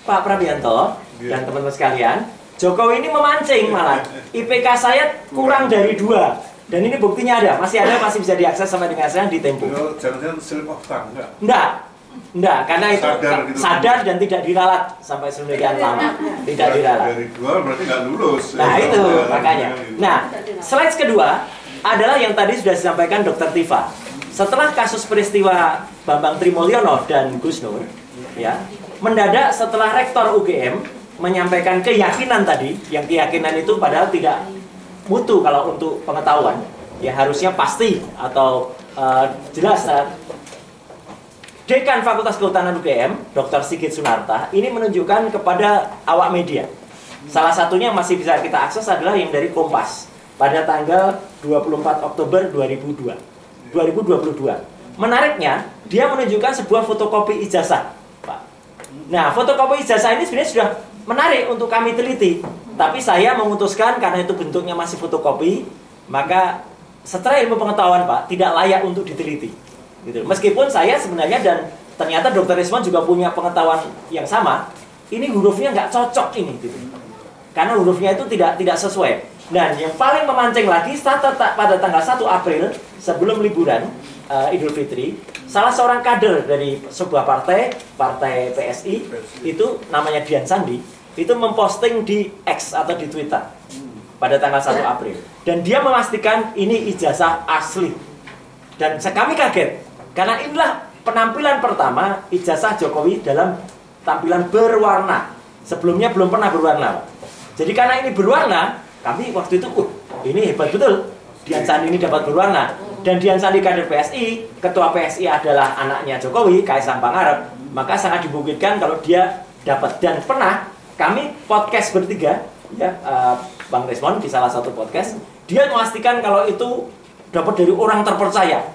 Speaker 6: Pak Prabianto dan teman-teman sekalian, Jokowi ini memancing malah. IPK saya kurang dari 2. Dan ini buktinya ada, masih bisa diakses sama dengan saya di Tempo.
Speaker 1: Jangan-jangan slip of tongue,
Speaker 6: enggak, karena itu sadar dan tidak diralat sampai sedemikian lama. Tidak diralat.
Speaker 1: Dari 2 berarti nggak lulus.
Speaker 6: Nah itu makanya. Nah, slide kedua adalah yang tadi sudah disampaikan Dr. Tifa. Setelah kasus peristiwa Bambang Trimulyono dan Gus Nur, ya, mendadak setelah Rektor UGM menyampaikan keyakinan tadi, yang keyakinan itu padahal tidak mutu kalau untuk pengetahuan, ya harusnya pasti atau jelas. Dekan Fakultas Kehutanan UGM, Dr. Sigit Sunarta, ini menunjukkan kepada awak media. Salah satunya yang masih bisa kita akses adalah yang dari Kompas pada tanggal 24 Oktober 2022. Menariknya, dia menunjukkan sebuah fotokopi ijazah, Pak. Nah, fotokopi ijazah ini sebenarnya sudah menarik untuk kami teliti. Tapi saya memutuskan karena itu bentuknya masih fotokopi, maka setelah ilmu pengetahuan, Pak, tidak layak untuk diteliti. Gitu. Meskipun saya sebenarnya dan ternyata Dr. Risman juga punya pengetahuan yang sama, ini hurufnya nggak cocok ini, gitu. Karena hurufnya itu tidak sesuai. Dan yang paling memancing lagi, pada tanggal 1 April sebelum liburan Idul Fitri, salah seorang kader dari sebuah partai PSI itu namanya Dian Sandi, itu memposting di X atau di Twitter pada tanggal 1 April. Dan dia memastikan ini ijazah asli. Dan kami kaget, karena inilah penampilan pertama ijazah Jokowi dalam tampilan berwarna. Sebelumnya belum pernah berwarna. Jadi karena ini berwarna, kami waktu itu, ini hebat betul. Dian Sandi ini dapat berwarna. Dan Dian Sandi kader PSI, ketua PSI adalah anaknya Jokowi, Kaisang Pangarep. Maka sangat dimungkinkan kalau dia dapat. Dan pernah kami podcast bertiga, ya, Bang Resmond di salah satu podcast, dia memastikan kalau itu dapat dari orang terpercaya.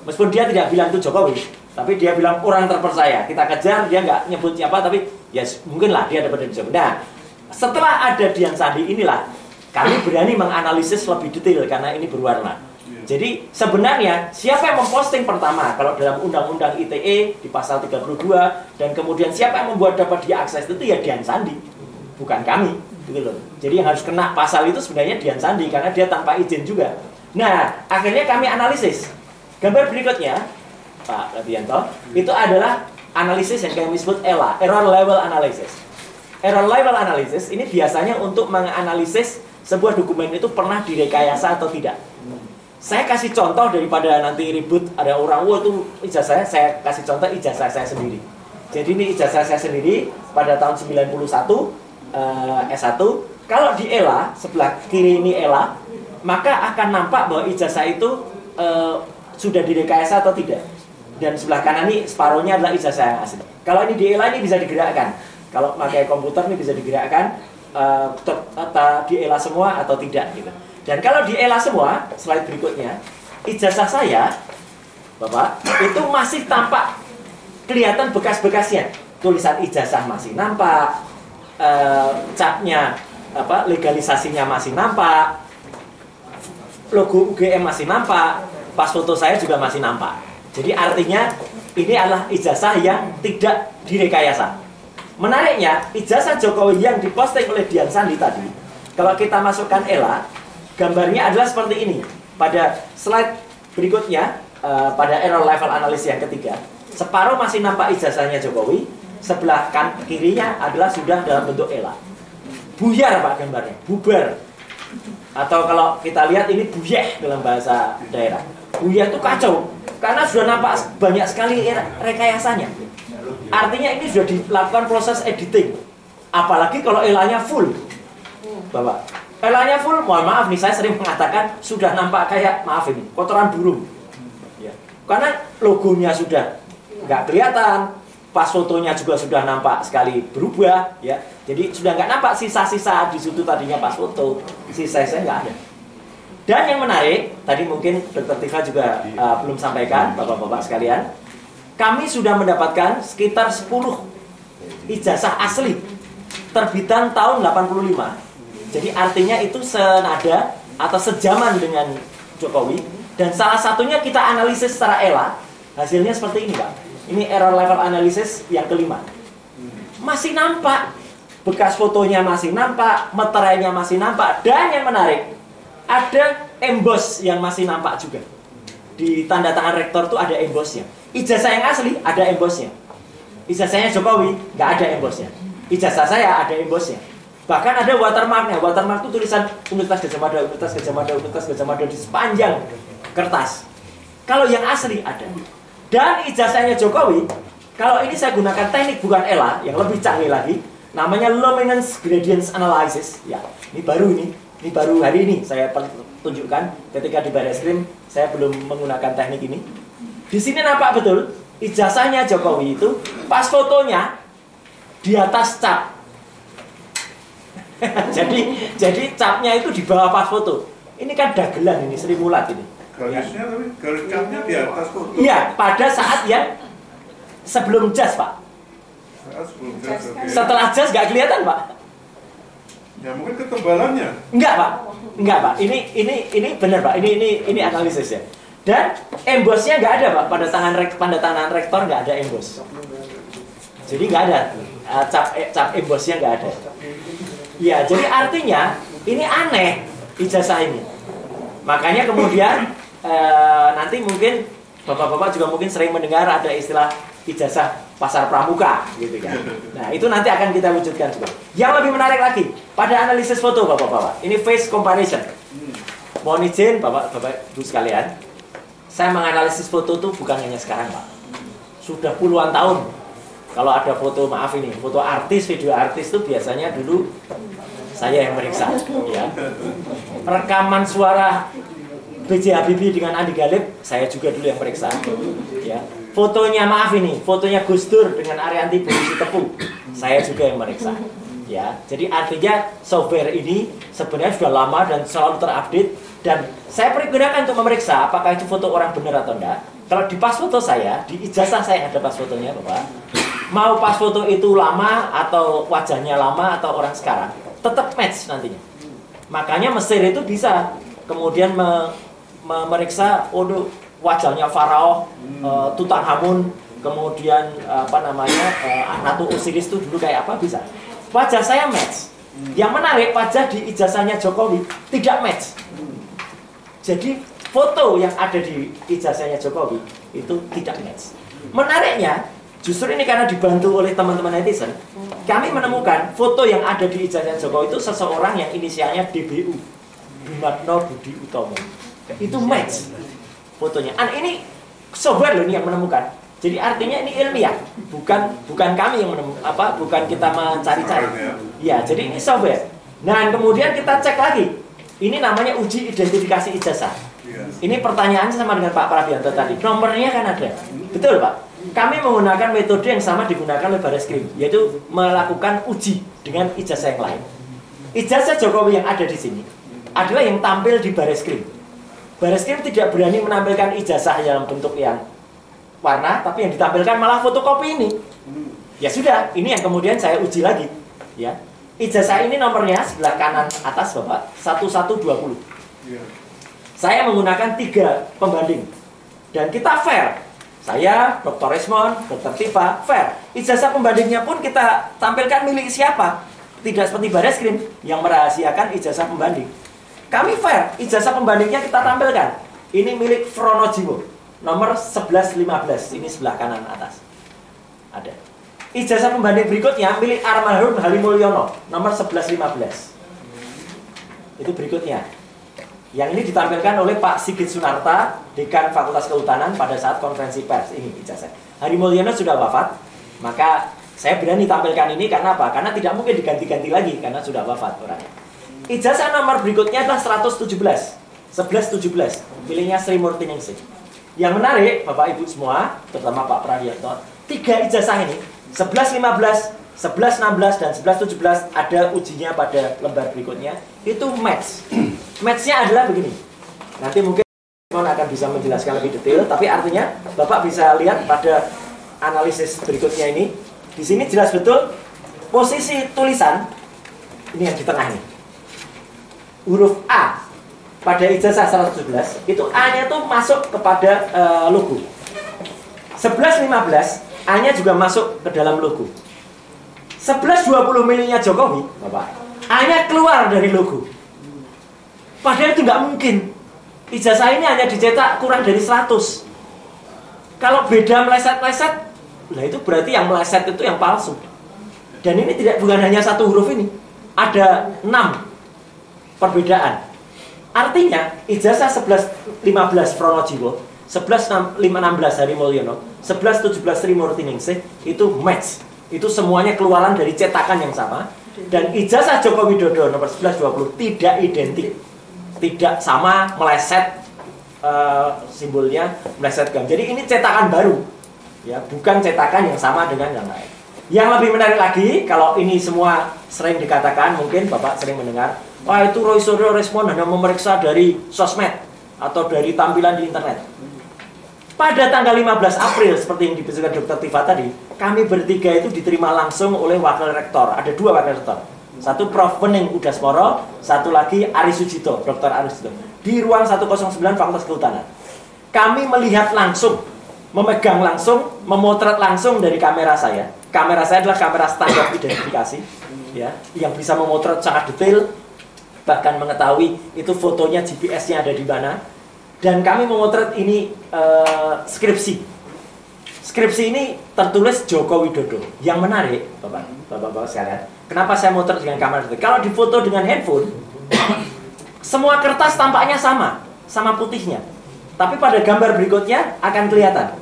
Speaker 6: Meskipun dia tidak bilang itu Jokowi, tapi dia bilang orang terpercaya. Kita kejar, dia nggak nyebut siapa, tapi ya mungkin lah dia dapat dari Jokowi. Nah, setelah ada Dian Sandi inilah kami berani menganalisis lebih detail karena ini berwarna. Jadi sebenarnya siapa yang memposting pertama kalau dalam Undang-Undang ITE di pasal 32 dan kemudian siapa yang membuat dapat diakses itu ya Dian Sandi, bukan kami, gitu loh. Jadi yang harus kena pasal itu sebenarnya Dian Sandi karena dia tanpa izin juga. Nah, akhirnya kami analisis. Gambar berikutnya, Pak Radianto, itu adalah analisis yang kami sebut ELA, Error Level Analysis. Error Level Analysis ini biasanya untuk menganalisis sebuah dokumen itu pernah direkayasa atau tidak. Saya kasih contoh daripada nanti ribut ada orang, wah itu ijazah saya kasih contoh ijazah saya sendiri. Jadi ini ijazah saya sendiri pada tahun 91 S1. Kalau di ELA, sebelah kiri ini ELA, maka akan nampak bahwa ijazah itu sudah direkayasa atau tidak. Dan sebelah kanan ini separuhnya adalah ijazah yang asli. Kalau ini di ELA ini bisa digerakkan. Kalau pakai komputer ini bisa digerakkan di ELA semua atau tidak gitu. Dan kalau di ELA semua, slide berikutnya, ijazah saya, Bapak, itu masih tampak kelihatan bekas-bekasnya. Tulisan ijazah masih nampak, capnya, legalisasinya masih nampak, logo UGM masih nampak, pas foto saya juga masih nampak. Jadi artinya ini adalah ijazah yang tidak direkayasa. Menariknya, ijazah Jokowi yang diposting oleh Dian Sandi tadi, kalau kita masukkan ELA, gambarnya adalah seperti ini. Pada slide berikutnya, pada error level analysis yang ketiga, separuh masih nampak ijazahnya Jokowi, sebelah kirinya adalah sudah dalam bentuk ELA. Buyar Pak gambarnya, bubar. Atau kalau kita lihat ini buyeh dalam bahasa daerah. Buyeh itu kacau, karena sudah nampak banyak sekali rekayasanya. Artinya ini sudah dilakukan proses editing. Apalagi kalau ELA-nya full, Bapak. ELA-nya full, mohon maaf nih, saya sering mengatakan sudah nampak kayak, maaf ini, kotoran burung. Ya. Karena logonya sudah nggak kelihatan, pas fotonya juga sudah nampak sekali berubah, ya. Jadi sudah nggak nampak sisa-sisa di situ tadinya pas foto, sisa-sisa nggak ada. Dan yang menarik, tadi mungkin Dr. Tifa juga belum sampaikan, Bapak-Bapak sekalian, kami sudah mendapatkan sekitar 10 ijazah asli terbitan tahun 85. Jadi artinya itu senada atau sejaman dengan Jokowi. Dan salah satunya kita analisis secara ELA, hasilnya seperti ini Pak. Ini error level analysis yang kelima. Masih nampak, bekas fotonya masih nampak, meterainya masih nampak. Dan yang menarik, ada emboss yang masih nampak juga. Di tanda tangan rektor itu ada embossnya. Ijazah yang asli ada embossnya. Ijazahnya Jokowi nggak ada embossnya. Ijazah saya ada embossnya. Bahkan ada watermarknya. Watermark itu tulisan Universitas Gadjah Mada, Universitas Gadjah Mada, Universitas Gadjah Mada di sepanjang kertas. Kalau yang asli ada. Dan ijazahnya Jokowi, kalau ini saya gunakan teknik bukan ELA yang lebih canggih lagi, namanya Luminance Gradients Analysis. Ya, ini baru hari ini saya tunjukkan. Ketika di Barreskrim saya belum menggunakan teknik ini. Di sini nampak betul ijazahnya Jokowi itu pas fotonya di atas cap. jadi capnya itu di bawah pas foto. Ini kan dagelan ini Sri Mulat ini.
Speaker 1: Garisnya tapi garis capnya di atas foto.
Speaker 6: Iya, pada saat yang sebelum jas Pak.
Speaker 1: Sebelum jas, okay.
Speaker 6: Setelah jas nggak kelihatan Pak.
Speaker 1: Ya mungkin ketebalannya.
Speaker 6: Enggak Pak. Ini benar Pak. Ini analisis ya. Dan embossnya nggak ada Pak. Pada tangan rektor nggak ada emboss. Jadi nggak ada. cap embossnya nggak ada. Ya, jadi artinya ini aneh ijazah ini. Makanya kemudian nanti mungkin bapak-bapak juga mungkin sering mendengar ada istilah ijazah pasar pramuka gitu kan. Nah, itu nanti akan kita wujudkan juga. Yang lebih menarik lagi, pada analisis foto bapak-bapak, ini face comparison. Mohon izin bapak-bapak Ibu sekalian, saya menganalisis foto itu bukan hanya sekarang Pak. Sudah puluhan tahun. Kalau ada foto, maaf ini, foto artis, video artis itu biasanya dulu saya yang meriksa, ya. Rekaman suara B.J. Habibie dengan Andi Galib, saya juga dulu yang periksa, ya. Fotonya, maaf ini, fotonya Gus Dur dengan Arianti Polisi Tepu, saya juga yang meriksa, ya. Jadi artinya software ini sebenarnya sudah lama dan selalu terupdate, dan saya pergunakan untuk memeriksa apakah itu foto orang benar atau enggak. Kalau di pas foto saya, di ijazah saya ada pas fotonya, Bapak. Mau pas foto itu lama atau wajahnya lama atau orang sekarang, tetap match nantinya. Makanya Mesir itu bisa kemudian memeriksa wajahnya Faraoh, Tutankhamun, kemudian Ratu Osiris itu dulu kayak apa, bisa. Wajah saya match. Yang menarik, wajah di ijazahnya Jokowi tidak match. Jadi foto yang ada di ijazahnya Jokowi itu tidak match. Menariknya, justru ini karena dibantu oleh teman-teman netizen, kami menemukan foto yang ada di ijazah Jokowi itu seseorang yang inisialnya DBU, Bimatno Budi Utomo. Itu match fotonya. Ini software loh ini yang menemukan. Jadi artinya ini ilmiah, bukan kami yang menemukan, bukan kita mencari-cari. Ya, jadi ini software. Nah, kemudian kita cek lagi. Ini namanya uji identifikasi ijazah. Ini pertanyaannya sama dengan Pak Prabianto tadi. Nomornya kan ada. Betul, Pak? Kami menggunakan metode yang sama digunakan oleh Bareskrim, yaitu melakukan uji dengan ijazah yang lain. Ijazah Jokowi yang ada di sini adalah yang tampil di Bareskrim. Bareskrim tidak berani menampilkan ijazah dalam bentuk yang warna, tapi yang ditampilkan malah fotokopi ini. Ya sudah, ini yang kemudian saya uji lagi. Ya, ijazah ini nomornya sebelah kanan atas, Bapak, 1120. Saya menggunakan 3 pembanding dan kita fair. Saya, Dr. Resmond, Dr. Tifa, fair. Ijazah pembandingnya pun kita tampilkan milik siapa. Tidak seperti Bareskrim yang merahasiakan ijazah pembanding. Kami fair, ijazah pembandingnya kita tampilkan. Ini milik Fronojiwo, nomor 1115, ini sebelah kanan atas. Ada. Ijazah pembanding berikutnya milik almarhum Halimulyono, nomor 1115. Itu berikutnya. Yang ini ditampilkan oleh Pak Sigit Sunarta, Dekan Fakultas Kehutanan pada saat konferensi pers. Ini ijazah. Halimulyono sudah wafat, maka saya berani tampilkan ini karena apa? Karena tidak mungkin diganti-ganti lagi karena sudah wafat orangnya. Ijazah nomor berikutnya adalah 1117, miliknya Sri Murti Ningsih. Yang menarik, Bapak Ibu semua, terutama Pak Prabianto, 3 ijazah ini, 1115, 1116 dan 1117 ada ujinya pada lembar berikutnya, itu match. Matchnya adalah begini. Nanti mungkin teman akan bisa menjelaskan lebih detail, tapi artinya Bapak bisa lihat pada analisis berikutnya ini. Di sini jelas betul posisi tulisan ini yang di tengah ini. Huruf A pada ijazah 117 itu A-nya tuh masuk kepada logo. 1115 A-nya juga masuk ke dalam logo. 1120 miliknya Jokowi, Bapak, A-nya keluar dari logo. Padahal itu nggak mungkin. Ijazah ini hanya dicetak kurang dari 100. Kalau beda meleset-meleset, nah itu berarti yang meleset itu yang palsu. Dan ini bukan hanya 1 huruf ini, ada 6 perbedaan. Artinya ijazah 1115 Fronojiwo, 1116 Halimulyono, 1117 Sri Murti Ningsih itu match. Itu semuanya keluaran dari cetakan yang sama. Dan ijazah Joko Widodo nomor 1120 tidak identik, tidak sama, meleset, simbolnya meleset gam. Jadi ini cetakan baru, ya, bukan cetakan yang sama dengan yang lain. Yang lebih menarik lagi, kalau ini semua sering dikatakan, mungkin Bapak sering mendengar, wah itu Roy Suryo Resmond hanya memeriksa dari sosmed atau dari tampilan di internet. Pada tanggal 15 April, seperti yang dibicarakan Dr. Tifa tadi, kami bertiga itu diterima langsung oleh wakil rektor. Ada 2 wakil rektor. Satu Prof. Wening Udasmoro, satu lagi Ari Sujito, Dr. Ari Sujito. Di ruang 109 Fakultas Kehutanan. Kami melihat langsung, memegang langsung, memotret langsung dari kamera saya. kamera saya adalah kamera standar identifikasi, ya, yang bisa memotret sangat detail, bahkan mengetahui itu fotonya GPS-nya ada di mana. Dan kami memotret ini skripsi. Skripsi ini tertulis Joko Widodo. Yang menarik, Bapak-bapak sekalian, kenapa saya motret dengan kamera detail? Kalau difoto dengan handphone, semua kertas tampaknya sama putihnya. Tapi pada gambar berikutnya akan kelihatan.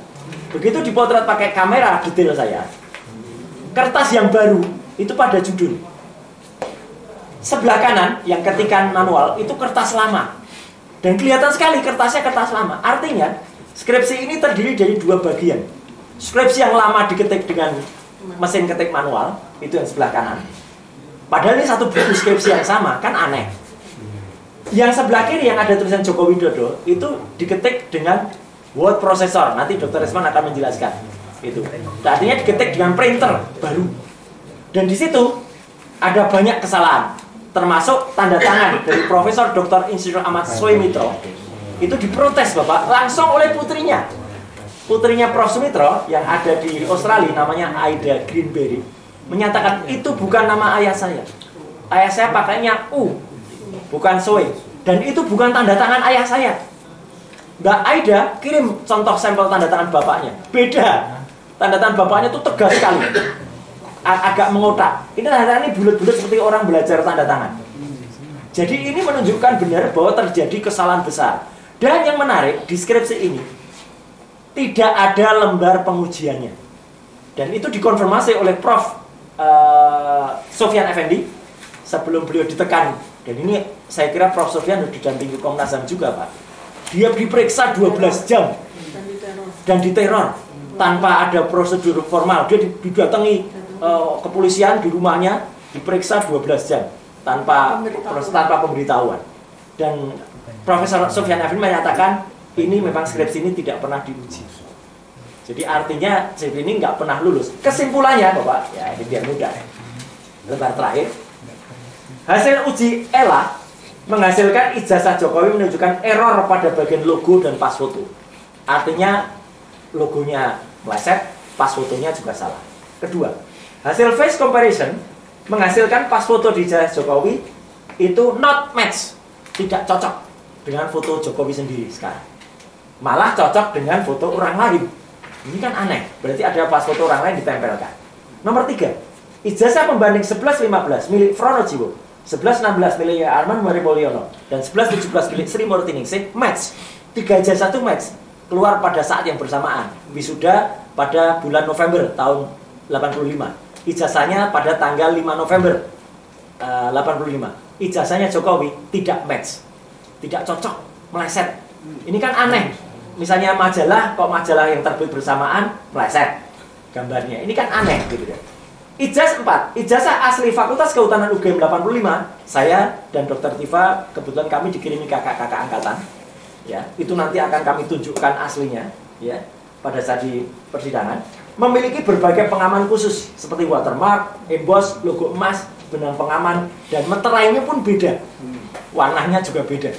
Speaker 6: Begitu dipotret pakai kamera detail saya, kertas yang baru itu pada judul. Sebelah kanan yang ketikan manual itu kertas lama. Dan kelihatan sekali kertasnya kertas lama. Artinya skripsi ini terdiri dari dua bagian. Skripsi yang lama diketik dengan mesin ketik manual, itu yang sebelah kanan. Padahal ini satu buku skripsi yang sama, kan aneh. Yang sebelah kiri yang ada tulisan Joko Widodo itu diketik dengan word processor. Nanti Dr. Resman akan menjelaskan itu. Artinya diketik dengan printer baru. Dan di situ ada banyak kesalahan, termasuk tanda tangan dari Profesor Dr. Insinyur Ahmad Sumitro. Itu diprotes Bapak langsung oleh putrinya. Putrinya Prof. Sumitro yang ada di Australia, namanya Aida Greenberry, menyatakan itu bukan nama ayah saya. Ayah saya pakainya U, bukan Soe. Dan itu bukan tanda tangan ayah saya. Mbak Aida kirim contoh sampel tanda tangan bapaknya. Beda. Tanda tangan bapaknya itu tegas sekali, agak mengotak. Ini tanda tangan ini bulat-bulat seperti orang belajar tanda tangan. Jadi ini menunjukkan benar bahwa terjadi kesalahan besar. Dan yang menarik, di skripsi ini tidak ada lembar pengujiannya. Dan itu dikonfirmasi oleh Prof. Sofyan Effendi sebelum beliau ditekan. Dan ini saya kira Prof. Sofyan didampingi Komnas HAM juga Pak. Dia diperiksa 12 jam dan diteror tanpa ada prosedur formal. Dia didatangi kepolisian di rumahnya, diperiksa 12 jam tanpa pemberitahuan. Dan Profesor Sofyan Effendi menyatakan ini memang skripsi ini tidak pernah diuji. Jadi artinya skripsi ini nggak pernah lulus. Kesimpulannya Bapak, ya ini biar mudah. Lembar terakhir. Hasil uji ELA menghasilkan ijazah Jokowi menunjukkan error pada bagian logo dan pas foto. Artinya logonya meleset, pas fotonya juga salah. Kedua, hasil face comparison menghasilkan pas foto di ijazah Jokowi itu not match, tidak cocok dengan foto Jokowi sendiri sekarang. Malah cocok dengan foto orang lain. Ini kan aneh. Berarti ada pas foto orang lain ditempelkan. Nomor 3, ijazah pembanding 11-15 milik Frono Jiwo, 11-16 milik Arman Marimoliono, dan 11-17 milik Sri Murtiningsih match. 3 ijazah itu match. Keluar pada saat yang bersamaan. Wisuda pada bulan November tahun 85. Ijazahnya pada tanggal 5 November 85. Ijazahnya Jokowi tidak match, tidak cocok, meleset. Ini kan aneh. Misalnya majalah, kok majalah yang terbit bersamaan meleset gambarnya. Ini kan aneh gitu ya. Ijazah 4, ijazah asli Fakultas Kehutanan UGM 85. Saya dan Dr. Tifa kebetulan kami dikirimi kakak-kakak angkatan. Ya, itu nanti akan kami tunjukkan aslinya ya pada saat di persidangan. Memiliki berbagai pengaman khusus seperti watermark, emboss, logo emas, benang pengaman, dan meterainya pun beda. Warnanya juga beda.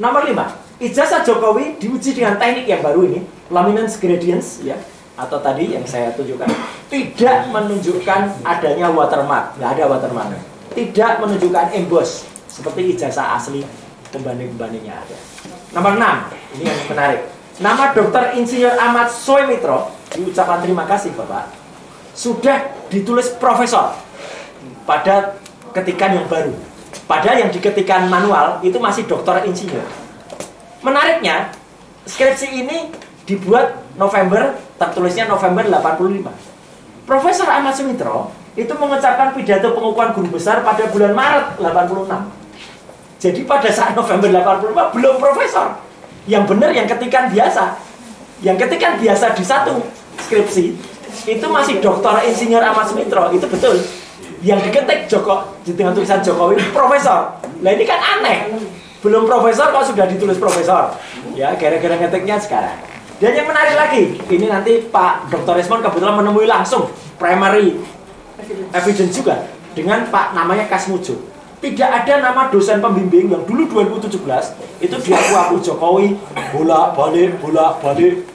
Speaker 6: Nomor 5, ijazah Jokowi diuji dengan teknik yang baru ini, luminance gradients ya, atau tadi yang saya tunjukkan, tidak menunjukkan adanya watermark, nggak ada watermark. Tidak menunjukkan emboss seperti ijazah asli pembanding-pembandingnya ada. Nomor 6, ini yang menarik. Nama Dr. Insinyur Ahmad Sumitro, diucapkan terima kasih Bapak, sudah ditulis profesor pada ketikan yang baru. Padahal yang diketikan manual itu masih doktor insinyur. Menariknya, skripsi ini dibuat November, tertulisnya November 85. Profesor Ahmad Sumitro itu mengucapkan pidato pengukuhan guru besar pada bulan Maret 86. Jadi pada saat November 85 belum profesor. Yang benar yang ketikan biasa. Yang ketikan biasa di satu skripsi itu masih doktor insinyur Ahmad Sumitro, itu betul. Yang diketik dengan tulisan Jokowi profesor. Nah ini kan aneh. Belum profesor kok sudah ditulis profesor. Ya, gara-gara ngetiknya sekarang. Dan yang menarik lagi, ini nanti Pak Dr. Resmond kebetulan menemui langsung primary evidence juga dengan Pak namanya Kasmujo. Tidak ada nama dosen pembimbing yang dulu 2017 itu diaku-aku Jokowi bolak-balik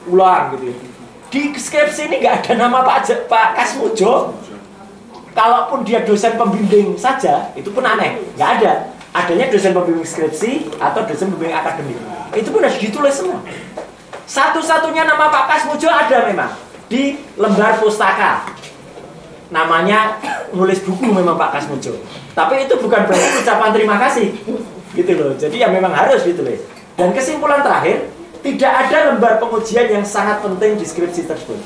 Speaker 6: ulang gitu. Di skripsi ini nggak ada nama Pak Kasmujo. Kalaupun dia dosen pembimbing saja, itu pun aneh. Nggak ada. Adanya dosen pembimbing skripsi atau dosen pembimbing akademik. Itu pun harus ditulis semua. Satu-satunya nama Pak Kasmujo ada memang di lembar pustaka. Namanya nulis buku memang Pak Kasmujo. Tapi itu bukan berarti ucapan terima kasih. Gitu loh. Jadi ya memang harus ditulis. Dan kesimpulan terakhir, tidak ada lembar pengujian yang sangat penting di skripsi tersebut.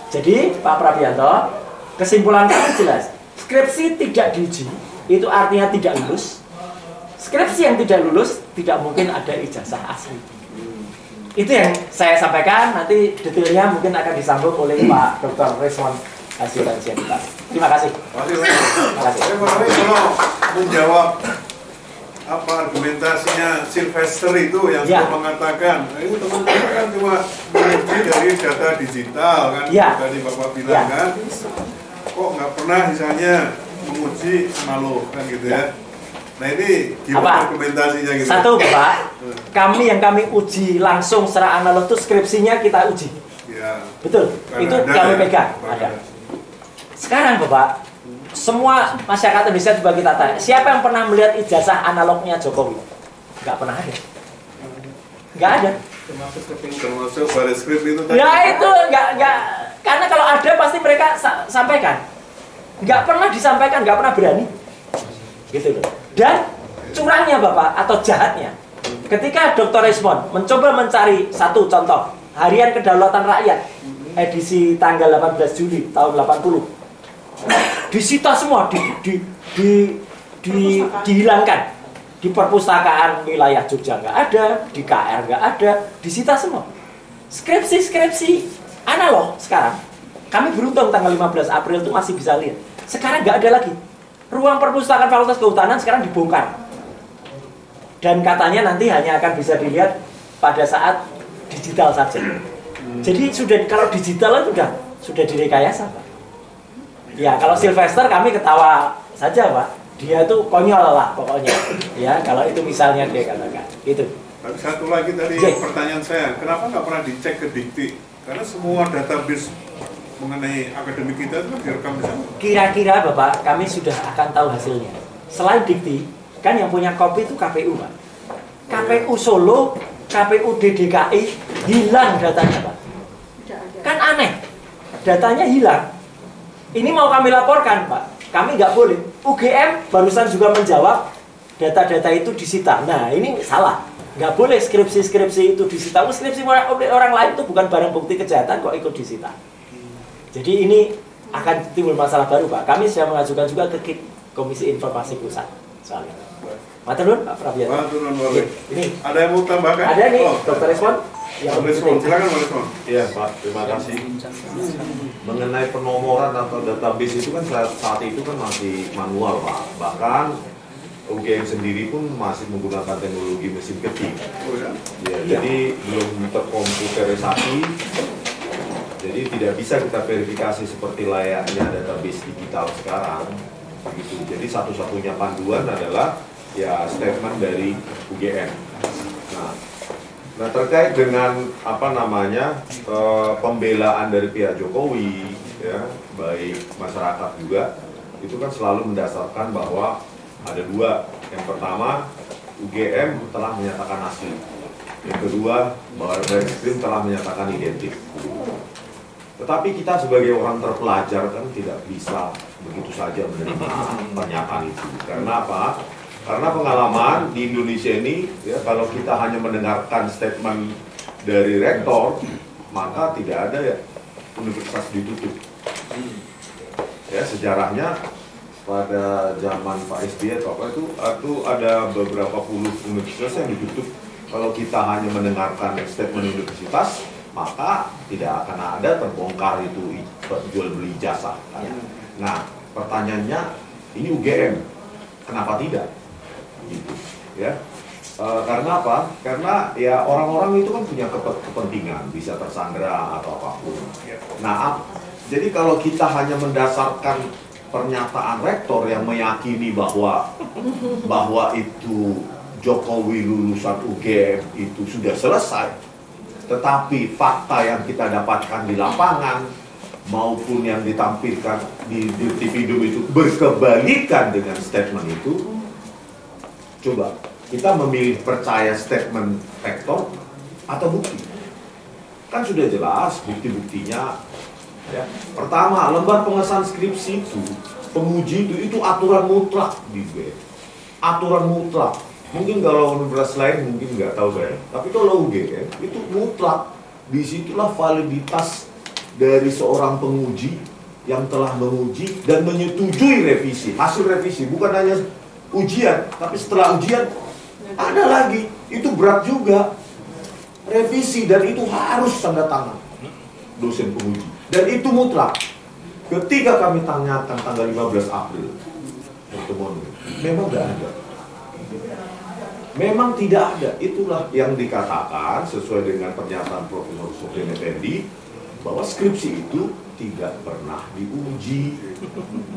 Speaker 6: Jadi Pak Prabianto, kesimpulan kami jelas. Skripsi tidak diuji, itu artinya tidak lulus. Skripsi yang tidak lulus, tidak mungkin ada ijazah asli. Itu yang saya sampaikan, nanti detailnya mungkin akan disambung oleh Pak Dr. Resmond Asiransianita. Terima kasih.
Speaker 1: Terima kasih. Kalau menjawab apa argumentasinya Sylvester itu yang sudah mengatakan, ini teman-teman kan cuma menguji dari data digital kan, tadi Bapak bilang kan, kok nggak pernah misalnya menguji analog kan gitu ya. Nah ini gimana argumentasinya gitu?
Speaker 6: Satu Bapak, kami uji langsung secara analog itu skripsinya kita uji. Ya. Betul, itu kami pegang. Ada. Sekarang Bapak, semua masyarakat Indonesia coba kita tanya, siapa yang pernah melihat ijazah analognya Jokowi? Nggak pernah ada. Nggak ada.
Speaker 1: Termasuk baris skrip itu tadi.
Speaker 6: Ya itu nggak, karena kalau ada pasti mereka sampaikan. Nggak pernah disampaikan, nggak pernah berani. Gitu loh. Dan curangnya Bapak atau jahatnya, ketika Dr. Resmond mencoba mencari satu contoh Harian Kedaulatan Rakyat edisi tanggal 18 Juli tahun 80, disita semua, dihilangkan. Di perpustakaan wilayah Jogja nggak ada, di KR nggak ada, disita semua. Skripsi analog sekarang, kami beruntung tanggal 15 April itu masih bisa lihat. Sekarang nggak ada lagi. Ruang perpustakaan Fakultas Kehutanan sekarang dibongkar. Dan katanya nanti hanya akan bisa dilihat pada saat digital saja. Jadi kalau digital itu sudah direkayasa, Pak. Ya, kalau Sylvester kami ketawa saja, Pak. Dia tuh konyol lah pokoknya. Ya, kalau itu misalnya dia katakan. Itu.
Speaker 1: Tapi satu lagi tadi pertanyaan saya, kenapa nggak pernah dicek ke Dikti? Karena semua database mengenai akademik kita itu direkam di sana.
Speaker 6: Kira-kira Bapak, kami sudah akan tahu hasilnya. Selain Dikti, kan yang punya kopi itu KPU, Pak. KPU Solo, KPU DKI hilang datanya, Pak. Kan aneh, datanya hilang. Ini mau kami laporkan, Pak. Kami nggak boleh. UGM barusan juga menjawab data-data itu disita. Nah, ini salah. Nggak boleh skripsi-skripsi itu disita. Skripsi orang lain itu bukan barang bukti kejahatan kok ikut disita. Jadi ini akan timbul masalah baru, Pak. Kami sudah mengajukan juga ke Komisi Informasi Pusat soalnya. Maturun, Pak Prabianto.
Speaker 1: Maturun,
Speaker 6: ini
Speaker 1: ada yang mau tambahkan?
Speaker 6: Ada nih, Dr. Resmond.
Speaker 1: Silakan Pak Resmond.
Speaker 3: Iya, Pak. Terima kasih. Mengenai penomoran atau database itu kan saat itu kan masih manual, Pak. Bahkan UGM sendiri pun masih menggunakan teknologi mesin ketik. Ya, jadi belum terkomputerisasi. Jadi tidak bisa kita verifikasi seperti layaknya database digital sekarang. Begitu. Jadi satu-satunya panduan adalah ya statement dari UGM. Nah terkait dengan pembelaan dari pihak Jokowi, ya baik masyarakat juga, itu kan selalu mendasarkan bahwa ada dua. Yang pertama, UGM telah menyatakan asli. Yang kedua, bahwa Barreskrim telah menyatakan identik. Tetapi kita sebagai orang terpelajar kan tidak bisa begitu saja menerima pernyataan itu. Karena apa? Karena pengalaman di Indonesia ini, ya, kalau kita hanya mendengarkan statement dari rektor, maka tidak ada ya universitas ditutup. Ya, sejarahnya pada zaman Pak SBY atau apa itu ada beberapa puluh universitas yang ditutup. Kalau kita hanya mendengarkan statement universitas, maka tidak akan ada terbongkar itu jual beli jasa. Nah, pertanyaannya ini UGM, kenapa tidak? Gitu, ya. Karena apa? Karena ya orang-orang itu kan punya kepentingan, bisa tersandera atau apapun. Nah, jadi kalau kita hanya mendasarkan pernyataan rektor yang meyakini bahwa itu Jokowi lulusan UGM itu sudah selesai, Tetapi fakta yang kita dapatkan di lapangan maupun yang ditampilkan di Dirtipidum itu berkebalikan dengan statement itu. Coba kita memilih percaya statement rektor atau bukti? Kan sudah jelas bukti-buktinya. Ya. Pertama, lembar pengesahan skripsi itu, penguji itu aturan mutlak di UGM. Aturan mutlak. Mungkin kalau universitas lain mungkin nggak tahu saya. Tapi kalau UGM itu mutlak. Disitulah validitas dari seorang penguji yang telah menguji dan menyetujui revisi. Hasil revisi bukan hanya ujian, tapi setelah ujian ada lagi. Itu berat juga. Revisi dan itu harus tanda tangan dosen penguji. Dan itu mutlak. Ketika kami tanyakan tanggal 15 April pertemuan, memang tidak ada. Memang tidak ada. Itulah yang dikatakan sesuai dengan pernyataan Profesor Sofyan Effendi bahwa skripsi itu tidak pernah diuji.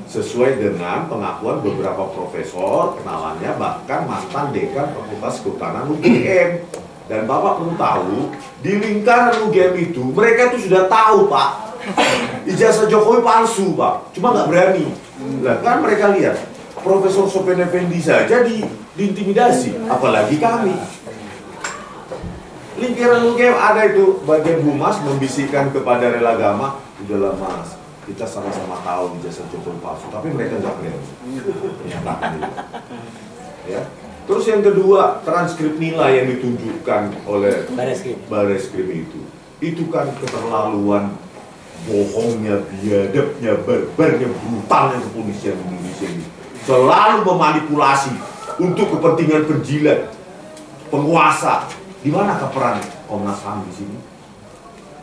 Speaker 3: Sesuai dengan pengakuan beberapa profesor, kenalannya bahkan mantan dekan Fakultas Kehutanan UGM. Dan Bapak perlu tahu, di lingkaran UGM itu mereka itu sudah tahu, Pak. Ijazah Jokowi palsu, Pak. Cuma nggak berani. Nah, kan mereka lihat Profesor Sofyan Effendi saja diintimidasi, apalagi kami. Lingkaran UGM ada itu bagian humas membisikkan kepada relagama, udahlah Mas, kita sama-sama tahu ijazah Jokowi palsu, tapi mereka nggak berani. Ya. Terus yang kedua, transkrip nilai yang ditunjukkan oleh Bareskrim itu kan keterlaluan, bohongnya, biadabnya, barbarnya, brutalnya kepolisian Indonesia ini. Selalu memanipulasi untuk kepentingan penjilat, penguasa. Di mana peran Komnas HAM di sini?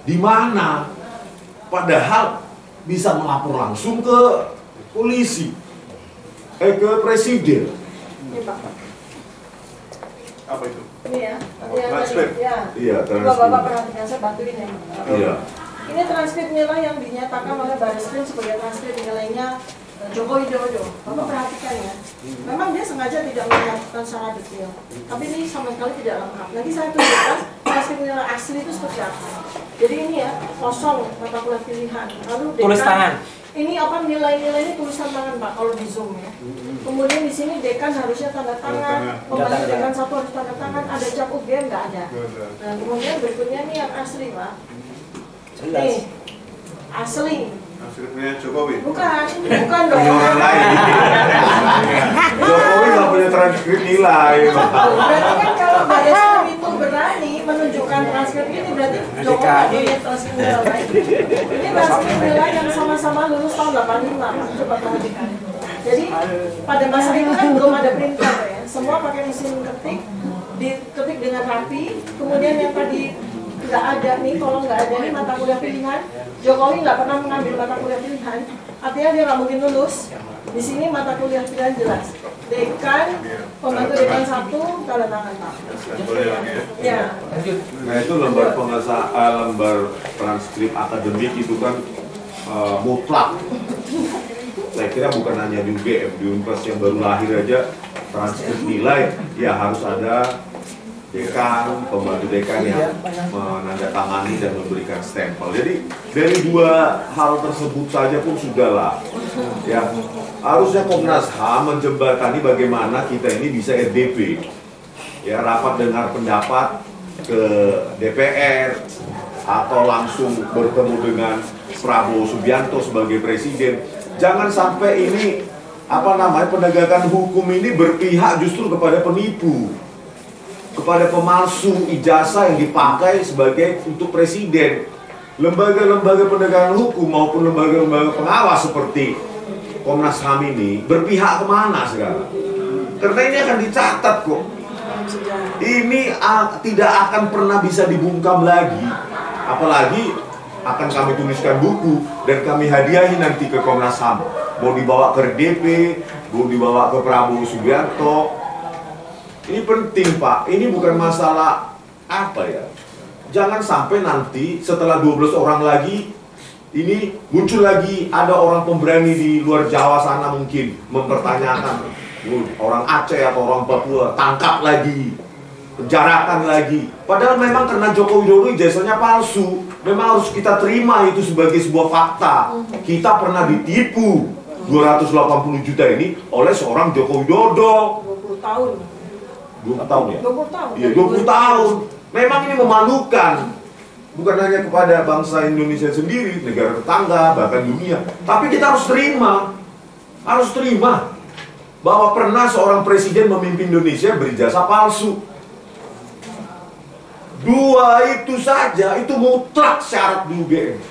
Speaker 3: Di mana? Padahal bisa melapor langsung ke polisi, ke presiden.
Speaker 2: Ini Pak.
Speaker 1: Apa itu?
Speaker 2: Ini ya,
Speaker 1: transkrip.
Speaker 2: Ya.
Speaker 3: Iya,
Speaker 2: Coba Bapak perhatikan, saya bantuin ya.
Speaker 3: Iya.
Speaker 2: Ini transkrip nilai yang dinyatakan oleh Bareskrim sebagai transkrip nilainya Joko Widodo. Bapak perhatikan ya. Memang dia sengaja tidak menyatakan secara detail, tapi ini sama sekali tidak lengkap. Nanti saya tunjukkan transkrip nilai asli itu seperti apa. Jadi ini ya, kosong mata kuliah pilihan. Lalu
Speaker 6: Tulis tangan.
Speaker 2: Ini apa nilai-nilai ini tulisan tangan Pak kalau di Zoom ya. Kemudian di sini dekan harusnya tanda tangan, pembantu dekan satu harus tanda tangan, ada cap UGM nggak ada. Nah kemudian berikutnya nih yang asli Pak. Nih, asli.
Speaker 1: Transkripnya Jokowi?
Speaker 2: Bukan dong.
Speaker 3: Orang lain. Jokowi nggak punya transkrip nilai.
Speaker 2: Berarti kan kalau Bareskrim itu berani menunjukkan transkrip ini berarti Jokowi nggak punya transkrip nilai. Ini transkrip nilai yang sama-sama lulus tahun 85. Coba perhatikan. Jadi pada masa itu kan belum ada printer ya. Semua pakai mesin ketik, diketik dengan rapi. Kemudian yang tadi nggak ada nih, kalau nggak ada nih mata kuliah pilihan, Jokowi nggak pernah mengambil mata kuliah pilihan, artinya dia nggak mungkin lulus. Di sini mata kuliah pilihan jelas, dekan, pembantu dekan satu, tanda tangan Pak. Ya.
Speaker 3: Nah itu lembar pengesahan, lembar transkrip akademik itu kan mutlak. Saya kira bukan hanya di UGM, di universitas yang baru lahir aja transkrip nilai ya harus ada dekan, pembantu dekan yang menandatangani dan memberikan stempel. Jadi dari dua hal tersebut saja pun sudahlah. Ya, harusnya Komnas HAM menjembatani bagaimana kita ini bisa RDP. Ya, rapat dengar pendapat ke DPR atau langsung bertemu dengan Prabowo Subianto sebagai presiden. Jangan sampai ini penegakan hukum ini berpihak justru kepada penipu, kepada pemalsu ijazah yang dipakai sebagai untuk presiden. Lembaga-lembaga penegakan hukum maupun lembaga-lembaga pengawas seperti Komnas HAM ini berpihak kemana sekarang? Karena ini akan dicatat kok. Ini tidak akan pernah bisa dibungkam lagi. Apalagi akan kami tuliskan buku dan kami hadiahi nanti ke Komnas HAM. Mau dibawa ke RDP, mau dibawa ke Prabowo Subianto. Ini penting Pak, ini bukan masalah jangan sampai nanti setelah 12 orang lagi ini muncul lagi ada orang pemberani di luar Jawa sana mungkin mempertanyakan orang Aceh atau orang Papua, tangkap lagi. penjarakan lagi. Padahal memang karena Joko Widodo ijazahnya palsu. Memang harus kita terima itu sebagai sebuah fakta. Kita pernah ditipu 280 juta ini oleh seorang Joko Widodo.
Speaker 2: 20 tahun.
Speaker 3: 20 tahun ya?
Speaker 2: 20 tahun.
Speaker 3: Iya, 20 tahun. Memang ini memalukan. Bukan hanya kepada bangsa Indonesia sendiri, negara tetangga, bahkan dunia. Tapi kita harus terima. Harus terima bahwa pernah seorang presiden memimpin Indonesia berijazah palsu. Dua itu saja, itu mutlak syarat di UGM.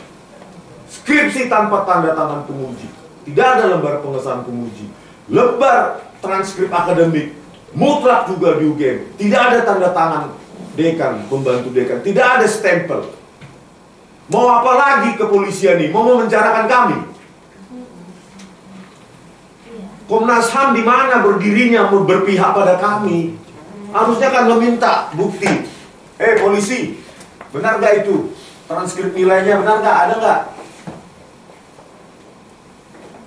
Speaker 3: Skripsi tanpa tanda tangan penguji. Tidak ada lembar pengesahan penguji. Lembar transkrip akademik mutlak juga di UGM. Tidak ada tanda tangan dekan, pembantu dekan. Tidak ada stempel. Mau apa lagi kepolisian ini? Mau memenjarakan kami? Komnas HAM di mana berdirinya berpihak pada kami? Harusnya kan meminta bukti. Polisi, benar nggak itu? Transkrip nilainya benar nggak? Ada nggak?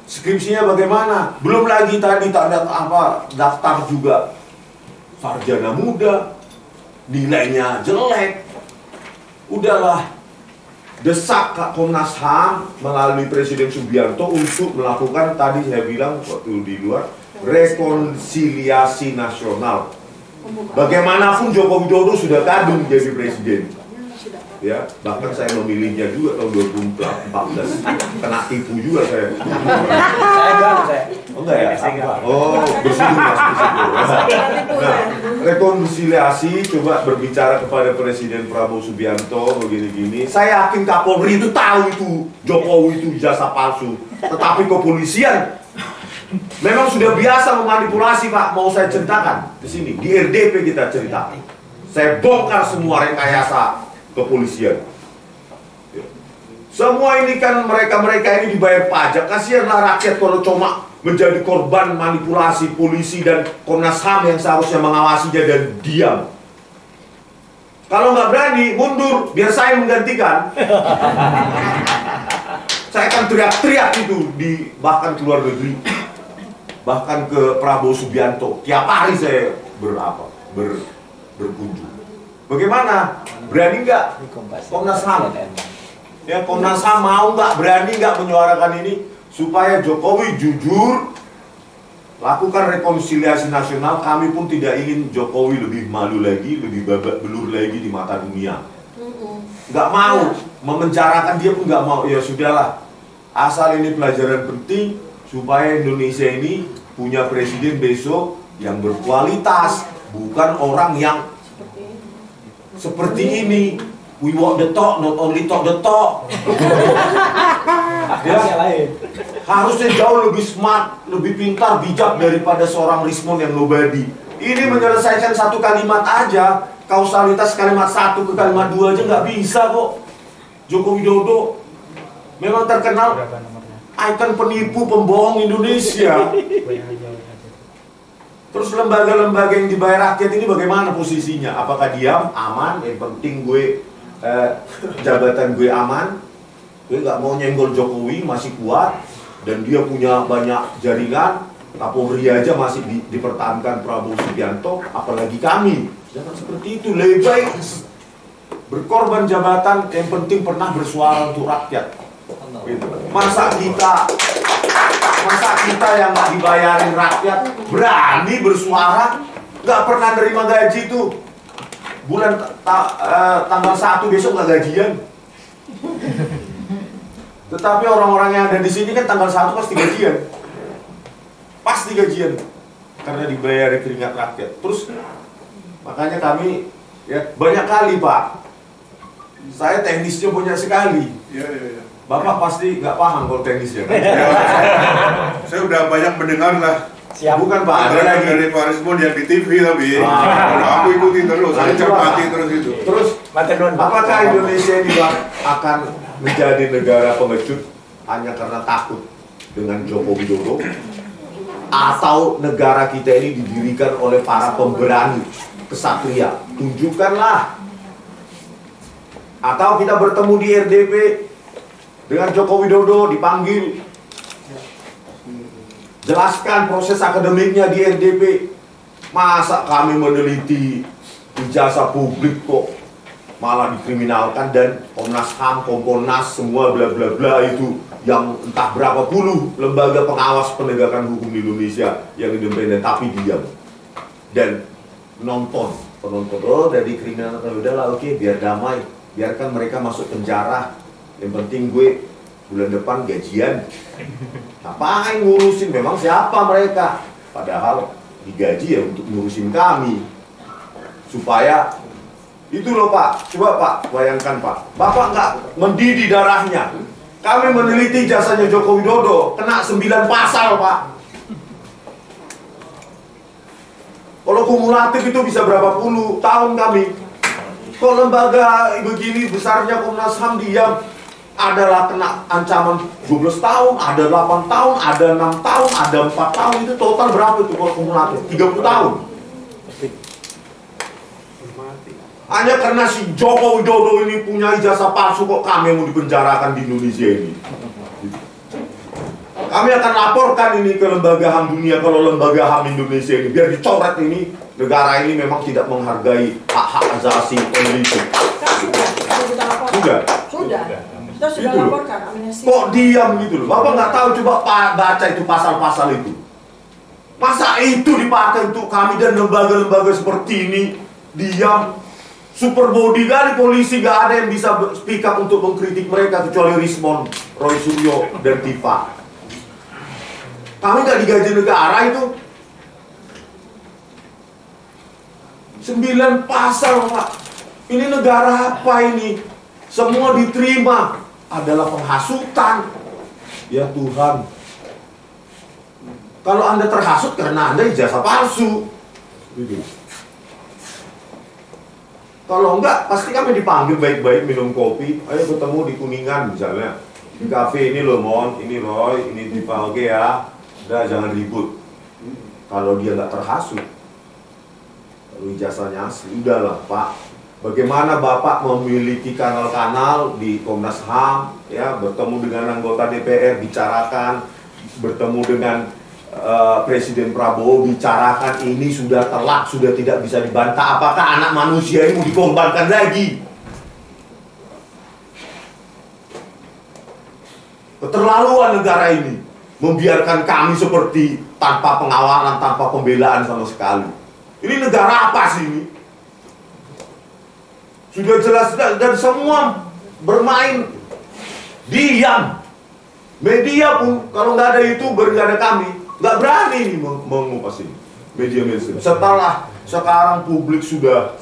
Speaker 3: Skripsinya bagaimana? Belum lagi tadi tanda apa daftar juga sarjana muda, nilainya jelek. Udahlah, desak Kak Komnas HAM melalui Presiden Subianto untuk melakukan tadi saya bilang waktu di luar rekonsiliasi nasional. Bagaimanapun Joko Widodo sudah kadung jadi presiden, ya bahkan saya memilihnya juga tahun 2014, kena tipu juga saya. Oh enggak ya? Oh bersyukur mas, bersyukur. Nah, rekonsiliasi coba berbicara kepada Presiden Prabowo Subianto begini-gini. Saya yakin Kapolri itu tahu itu Jokowi itu ijazah palsu, tetapi kepolisian memang sudah biasa memanipulasi Pak. Mau saya ceritakan di sini di RDP kita ceritakan. Saya bongkar semua rekayasa kepolisian. Semua ini kan mereka ini dibayar pajak. Kasihanlah rakyat kalau cuma menjadi korban manipulasi polisi dan Komnas HAM yang seharusnya mengawasinya dan diam. Kalau nggak berani mundur, biar saya menggantikan. Saya akan teriak-teriak itu bahkan ke luar negeri. Bahkan ke Prabowo Subianto, tiap hari saya berkunjung. Bagaimana? Berani nggak Komnas HAM? Ya Komnas HAM mau nggak, berani nggak menyuarakan ini supaya Jokowi jujur lakukan rekonsiliasi nasional. Kami pun tidak ingin Jokowi lebih malu lagi, lebih babak belur lagi di mata dunia. Nggak mau memenjarakan dia pun nggak mau. Ya sudahlah, asal ini pelajaran penting supaya Indonesia ini punya presiden besok yang berkualitas, bukan orang yang seperti ini. We walk the talk, not only talk the talk. Ya, harusnya jauh lebih smart, lebih pintar, bijak daripada seorang Rismon yang nobody. Ini menyelesaikan satu kalimat aja, kausalitas kalimat satu ke kalimat dua aja nggak bisa kok. Joko Widodo memang terkenal ikon penipu pembohong Indonesia. Terus lembaga-lembaga yang dibayar rakyat ini bagaimana posisinya? Apakah diam, aman? Yang penting gue jabatan gue aman, gue nggak mau nyenggol Jokowi, masih kuat, dan dia punya banyak jaringan. Kapolri aja masih dipertahankan Prabowo Subianto, apalagi kami. Jangan seperti itu, lebih baik berkorban jabatan, yang penting pernah bersuara untuk rakyat. Masa kita yang nggak dibayarin rakyat berani bersuara, nggak pernah nerima gaji tuh bulan tanggal 1 besok nggak gajian. Tetapi orang-orang yang ada di sini kan tanggal 1 pasti gajian karena dibayar keringat rakyat. Terus makanya kami ya banyak kali Pak, saya teknisnya banyak sekali.
Speaker 1: Iya.
Speaker 3: Bapak pasti nggak paham kalau teknisnya kan?
Speaker 1: Saya udah banyak mendengar lah.
Speaker 3: Bukan Pak, ada lagi
Speaker 1: dari Pak Rismon yang di TV tapi aku ikutin terus, saya cermati terus itu.
Speaker 3: Terus, apakah Indonesia ini akan menjadi negara pengecut hanya karena takut dengan Joko Widodo? Atau negara kita ini didirikan oleh para pemberani, kesatria? Tunjukkanlah. Atau kita bertemu di RDP dengan Joko Widodo, dipanggil, jelaskan proses akademiknya di RDP. Masa kami meneliti ijazah publik kok malah dikriminalkan, dan Komnas HAM, Kompolnas, semua bla bla bla itu yang entah berapa puluh lembaga pengawas penegakan hukum di Indonesia yang independen tapi diam dan penonton dari kriminal, udahlah oke, biar damai, biarkan mereka masuk penjara, yang penting gue bulan depan gajian. Ngapain ngurusin, memang siapa mereka, padahal digaji ya untuk ngurusin kami supaya itu loh Pak. Coba Pak bayangkan Pak, Bapak nggak mendidih darahnya. Kami meneliti jasanya Joko Widodo, kena 9 pasal Pak. Kalau kumulatif itu bisa berapa puluh tahun kami. Kok lembaga begini besarnya Komnas HAM diam? Adalah kena ancaman 12 tahun, ada 8 tahun, ada 6 tahun, ada 4 tahun. Itu total berapa itu kalau kumulatif? 30 tahun. Hanya karena si Joko Widodo ini punya ijazah palsu kok kami mau dipenjarakan di Indonesia ini. Kami akan laporkan ini ke lembaga HAM dunia kalau lembaga HAM Indonesia ini biar dicoret ini, negara ini memang tidak menghargai hak-hak asasi peneliti. Sudah.
Speaker 2: Kita sudah
Speaker 3: gitu
Speaker 2: laporkan amnesti.
Speaker 3: Kok diam gitu loh? Bapak nggak tahu, coba baca itu pasal-pasal itu. Masa itu dipakai untuk kami dan lembaga-lembaga seperti ini diam? Super body kali polisi, gak ada yang bisa speak up untuk mengkritik mereka kecuali Rismond, Roy Suryo, dan Tifa. Kami gak digaji negara itu. 9 pasal Pak. Ini negara apa ini? Semua diterima adalah penghasutan. Ya Tuhan. Kalau Anda terhasut karena Anda ijazah palsu gitu. Kalau enggak, pasti kami dipanggil baik-baik minum kopi. Ayo ketemu di Kuningan misalnya. Di kafe ini loh Mon, ini Roy, ini Tifa, oke ya. Udah jangan ribut. Kalau dia nggak terhasut, kalau ijazahnya asli, udahlah Pak. Bagaimana Bapak memiliki kanal-kanal di Komnas HAM, ya, bertemu dengan anggota DPR, bicarakan, bertemu dengan Presiden Prabowo, bicarakan, ini sudah telak, sudah tidak bisa dibantah. Apakah anak manusia ini mau dikorbankan lagi? Keterlaluan negara ini membiarkan kami seperti tanpa pengawalan, tanpa pembelaan sama sekali. Ini negara apa sih ini? Sudah jelas dan semua bermain diam. Media pun kalau nggak ada YouTuber, nggak ada kami, nggak berani nih mengupas ini media mainstream. Setelah sekarang publik sudah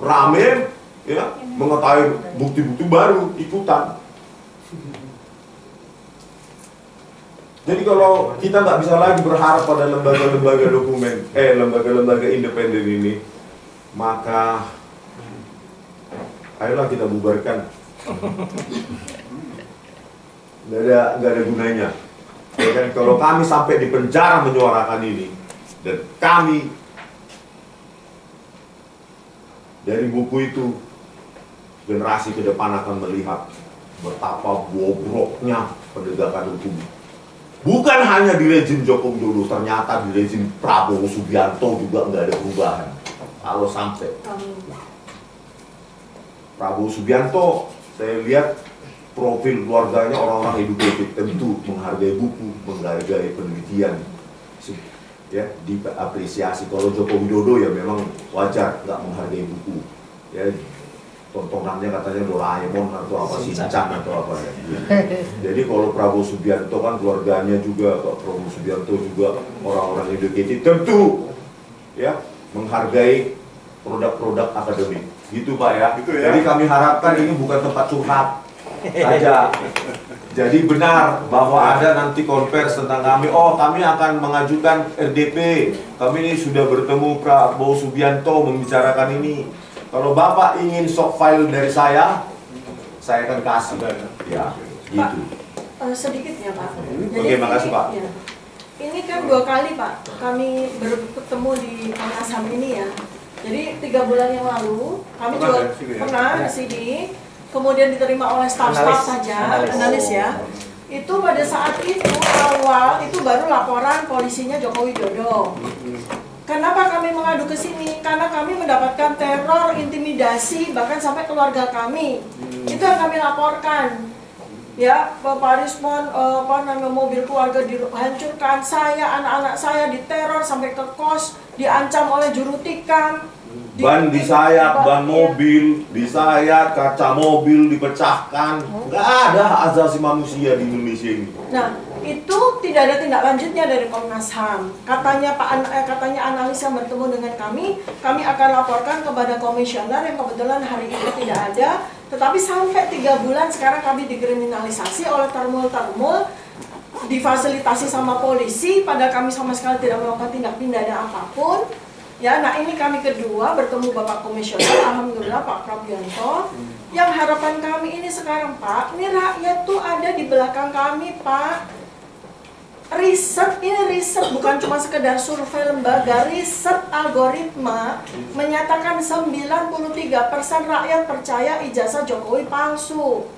Speaker 3: rame, ya, mengetahui bukti-bukti baru ikutan. Jadi kalau kita nggak bisa lagi berharap pada lembaga-lembaga lembaga-lembaga independen ini, maka ayolah kita bubarkan. Nggak ada gunanya. Ya kan, kalau kami sampai di penjara menyuarakan ini, dan kami dari buku itu generasi ke depan akan melihat betapa bobroknya penegakan hukum. Bukan hanya di rezim Joko Widodo, ternyata di rezim Prabowo Subianto juga nggak ada perubahan. Kalau sampai Prabowo Subianto, saya lihat profil keluarganya orang-orang educated, tentu menghargai buku, menghargai penelitian, ya, diapresiasi. Kalau Joko Widodo ya memang wajar nggak menghargai buku, ya, tontonannya katanya Doraemon atau apa, Shinchan atau apa ya. Jadi kalau Prabowo Subianto kan keluarganya juga, Prabowo Subianto juga orang-orang educated, tentu ya menghargai produk-produk akademik, gitu Pak ya. Gitu ya. Jadi kami harapkan ini bukan tempat curhat aja. Jadi benar bahwa ada nanti konvers tentang kami. Oh, kami akan mengajukan RDP. Kami ini sudah bertemu Prabowo Subianto membicarakan ini. Kalau Bapak ingin soft file dari saya akan kasih. Ya, gitu.
Speaker 2: Pak, sedikit ya Pak.
Speaker 3: Oke, makasih Pak.
Speaker 2: Ya. Ini kan 2 kali Pak, kami bertemu di Komnas HAM ini ya. Jadi 3 bulan yang lalu kami juga pernah di sini. Kemudian diterima oleh staf-staf saja, analis ya. Itu pada saat itu awal itu baru laporan polisinya Joko Widodo. Kenapa kami mengadu ke sini? Karena kami mendapatkan teror, intimidasi, bahkan sampai keluarga kami. Itu yang kami laporkan. Ya, Bapak Rismon, mobil keluarga dihancurkan, saya, anak-anak saya diteror sampai ke kos, diancam oleh juru tikam.
Speaker 3: Ban disayat, ban mobil disayat, kaca mobil dipecahkan. Nggak ada hak asasi manusia di Indonesia ini.
Speaker 2: Nah, itu tidak ada tindak lanjutnya dari Komnas HAM. Katanya katanya analis yang bertemu dengan kami akan laporkan kepada komisioner yang kebetulan hari ini tidak ada. Tetapi sampai 3 bulan sekarang kami dikriminalisasi oleh termul-termul, difasilitasi sama polisi, padahal kami sama sekali tidak melakukan tindak pidana apapun. Ya, nah ini kami kedua bertemu Bapak Komisioner, alhamdulillah Pak Prabianto. Yang harapan kami ini sekarang Pak, ini rakyat tuh ada di belakang kami Pak. Riset, ini riset bukan cuma sekedar survei lembaga, riset algoritma menyatakan 93% rakyat percaya ijazah Jokowi palsu.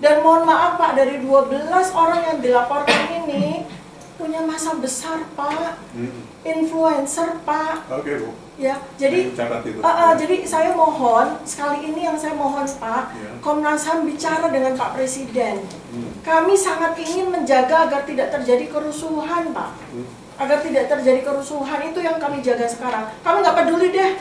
Speaker 2: Dan mohon maaf Pak, dari 12 orang yang dilaporkan ini punya masa besar Pak, influencer Pak.
Speaker 1: Oke Bu.
Speaker 2: Ya, jadi jadi saya mohon sekali ini yang saya mohon Pak, Komnas HAM bicara dengan Pak Presiden. Kami sangat ingin menjaga agar tidak terjadi kerusuhan Pak, agar tidak terjadi kerusuhan, itu yang kami jaga sekarang. Kami nggak peduli deh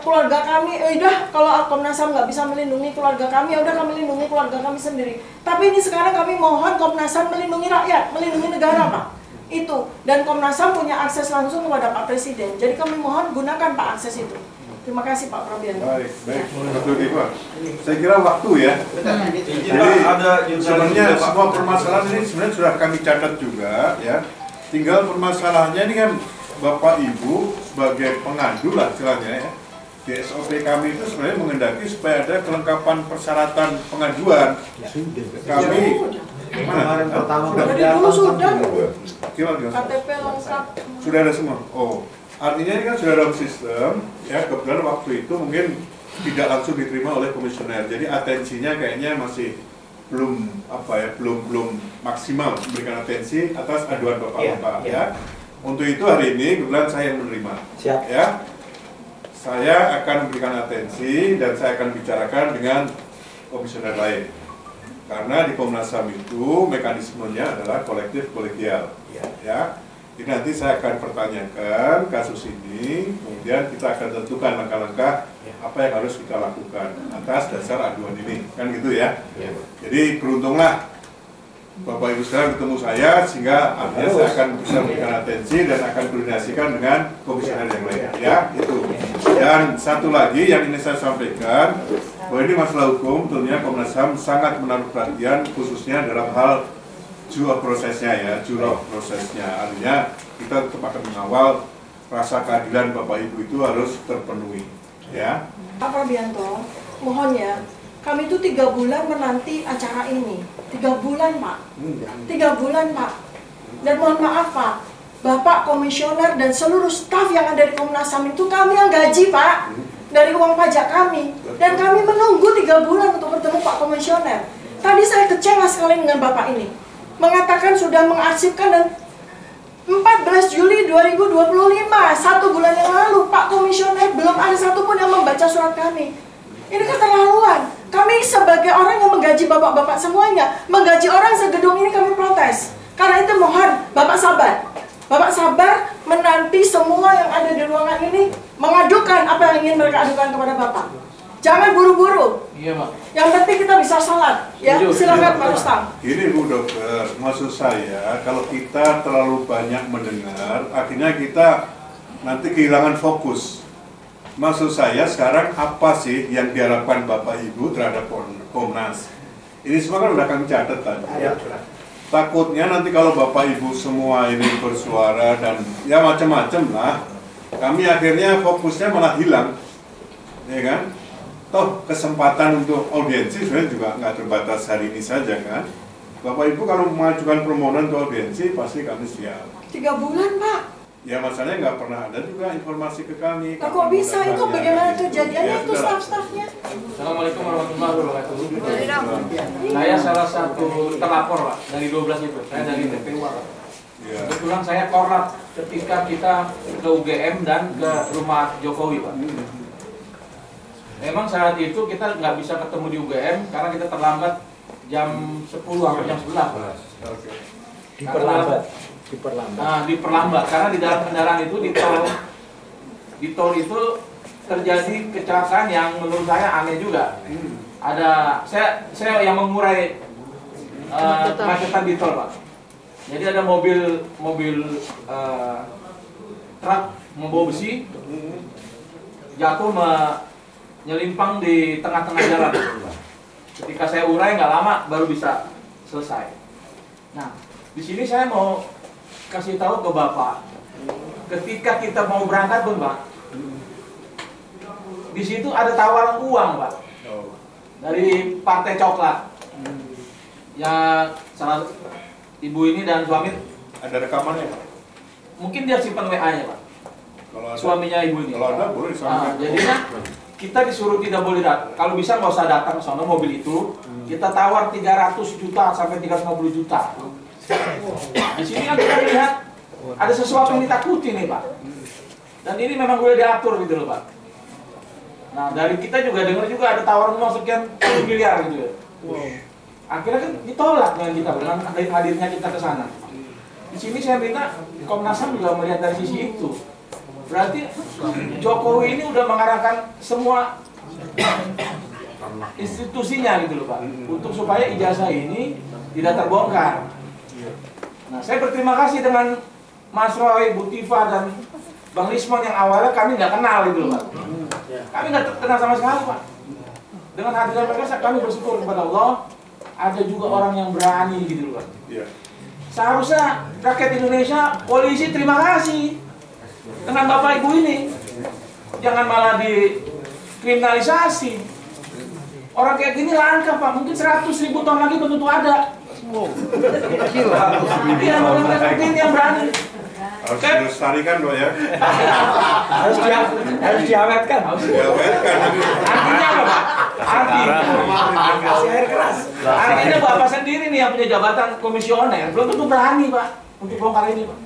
Speaker 2: keluarga kami, udah kalau Komnas HAM nggak bisa melindungi keluarga kami, udah kami lindungi keluarga kami sendiri. Tapi ini sekarang kami mohon Komnas HAM melindungi rakyat, melindungi negara Pak. Itu, dan Komnas HAM punya akses langsung kepada Pak Presiden. Jadi kami mohon gunakan Pak akses itu. Terima kasih Pak Prabianto.
Speaker 1: Baik, betul Pak. Saya kira waktu ya. Jadi sebenarnya semua permasalahan ini sebenarnya sudah kami catat juga ya. Tinggal permasalahannya ini kan Bapak Ibu sebagai pengadu lah istilahnya ya. Di SOP kami itu sebenarnya mengendaki supaya ada kelengkapan persyaratan pengaduan. Kami
Speaker 3: kemarin pertama
Speaker 2: dari dulu sudah.
Speaker 1: Gimana?
Speaker 2: KTP lengkap.
Speaker 1: Sudah ada semua. Oh, artinya ini kan sudah dalam sistem. Ya, kebetulan waktu itu mungkin tidak langsung diterima oleh komisioner. Jadi atensinya kayaknya masih belum belum maksimal memberikan atensi atas aduan bapak-bapak ya. Untuk itu hari ini kebetulan saya yang menerima.
Speaker 6: Siap.
Speaker 1: Ya. Saya akan memberikan atensi dan saya akan bicarakan dengan komisioner lain. Karena di Komnas HAM itu mekanismenya adalah kolektif kolegial. Ya. Jadi nanti saya akan pertanyakan kasus ini, kemudian kita akan tentukan langkah-langkah apa yang harus kita lakukan atas dasar aduan ini, kan gitu ya. Jadi beruntunglah Bapak Ibu sekarang ketemu saya, sehingga artinya saya akan bisa memberikan atensi dan akan koordinasikan dengan komisioner yang lain. Ya, itu. Dan satu lagi yang ini saya sampaikan, bahwa ini masalah hukum, tentunya Komnas HAM sangat menaruh perhatian khususnya dalam hal jurah prosesnya ya, jurah prosesnya. Artinya kita tetap akan mengawal rasa keadilan Bapak Ibu itu harus terpenuhi. Ya.
Speaker 2: Pak Prabianto, mohon ya, kami itu 3 bulan menanti acara ini. 3 bulan Pak. 3 bulan Pak. Dan mohon maaf Pak, Bapak Komisioner dan seluruh staf yang ada di Komnas HAM itu kami yang gaji Pak, dari uang pajak kami. Dan kami menunggu 3 bulan untuk bertemu Pak Komisioner. Tadi saya kecewa sekali dengan Bapak ini, mengatakan sudah mengarsipkan dan 14 Juli 2025, 1 bulan yang lalu Pak Komisioner belum ada satupun yang membaca surat kami. Ini keterlaluan. Kami sebagai orang yang menggaji bapak-bapak semuanya, menggaji orang segedung ini, kami protes. Karena itu mohon Bapak sabar. Bapak sabar menanti semua yang ada di ruangan ini mengadukan apa yang ingin mereka adukan kepada Bapak. Jangan buru-buru.
Speaker 7: Iya, Pak.
Speaker 2: Yang penting kita bisa sholat. Ya, silakan Pak Rustam.
Speaker 1: Gini Bu Dokter, maksud saya kalau kita terlalu banyak mendengar, akhirnya kita nanti kehilangan fokus. Maksud saya sekarang apa sih yang diharapkan Bapak Ibu terhadap Komnas? Ini semua kan udah kami catat tadi. Ya. Takutnya nanti kalau Bapak Ibu semua ini bersuara dan ya macam-macam lah, kami akhirnya fokusnya malah hilang, ya kan? Toh kesempatan untuk audiensi sebenarnya juga nggak terbatas hari ini saja kan? Bapak Ibu kalau mengajukan permohonan untuk audiensi pasti kami siap.
Speaker 2: 3 bulan Pak.
Speaker 1: Ya masalahnya nggak pernah ada juga informasi ke kami.
Speaker 2: Nah, kok bisa itu bagaimana kejadiannya itu staf-stafnya?
Speaker 7: Assalamualaikum warahmatullahi wabarakatuh. Saya salah satu terlapor Pak dari 12 itu. Saya dari TPU Pak. Kebetulan saya korlap ketika kita ke UGM dan ke rumah Jokowi, Pak. Memang saat itu kita nggak bisa ketemu di UGM karena kita terlambat jam 10 atau jam 11. Diperlambat karena di dalam kendaraan itu di tol itu terjadi kecelakaan yang menurut saya aneh juga. Ada saya yang mengurai kemacetan di tol, Pak. Jadi ada mobil truk membawa besi jatuh menyelimpang di tengah-tengah jalan. Ketika saya urai nggak lama baru bisa selesai. Nah, di sini saya mau kasih tahu ke Bapak, ketika kita mau berangkat pun, Pak, di situ ada tawaran uang, Pak, dari Partai Coklat. Ya, salah ibu ini dan suami
Speaker 1: ada rekamannya, Pak?
Speaker 7: Mungkin dia simpan WA-nya, Pak.
Speaker 1: Kalau ada,
Speaker 7: suaminya ibu ini.
Speaker 1: Kalau ada boleh
Speaker 7: disampaikan. Jadinya kita disuruh tidak boleh datang. Kalau bisa nggak usah datang ke sana mobil itu. Kita tawar 300 juta sampai 350 juta. Di sini kan kita lihat ada sesuatu yang ditakuti nih, Pak. Dan ini memang udah diatur gitu loh, Pak. Nah, dari kita juga dengar juga ada tawaran uang sekian miliar gitu ya. Akhirnya kan ditolak dengan kita dengan hadirnya kita ke sana. Di sini saya minta Komnas HAM juga melihat dari sisi itu. Berarti Jokowi ini udah mengarahkan semua institusinya gitu loh, Pak, untuk supaya ijazah ini tidak terbongkar. Nah, saya berterima kasih dengan Mas Roy, Bu Tifa, dan Bang Lismon yang awalnya kami nggak kenal gitu loh, Pak. Kami nggak kenal sama sekali, Pak. Dengan hadiran mereka kami bersyukur kepada Allah. Ada juga orang yang berani gitu loh, Pak. Seharusnya rakyat Indonesia, polisi terima kasih dengan Bapak Ibu ini. Jangan malah dikriminalisasi. Orang kayak gini langka, Pak. Mungkin 100.000 tahun lagi belum tentu ada. Iya, orang seperti ini yang berani.
Speaker 1: Harus dilestarikan loh ya.
Speaker 6: harus diawetkan.
Speaker 7: Artinya apa, Pak? Artinya Bapak sendiri nih yang punya jabatan komisioner belum tentu berani, Pak, untuk bongkar ini, Pak.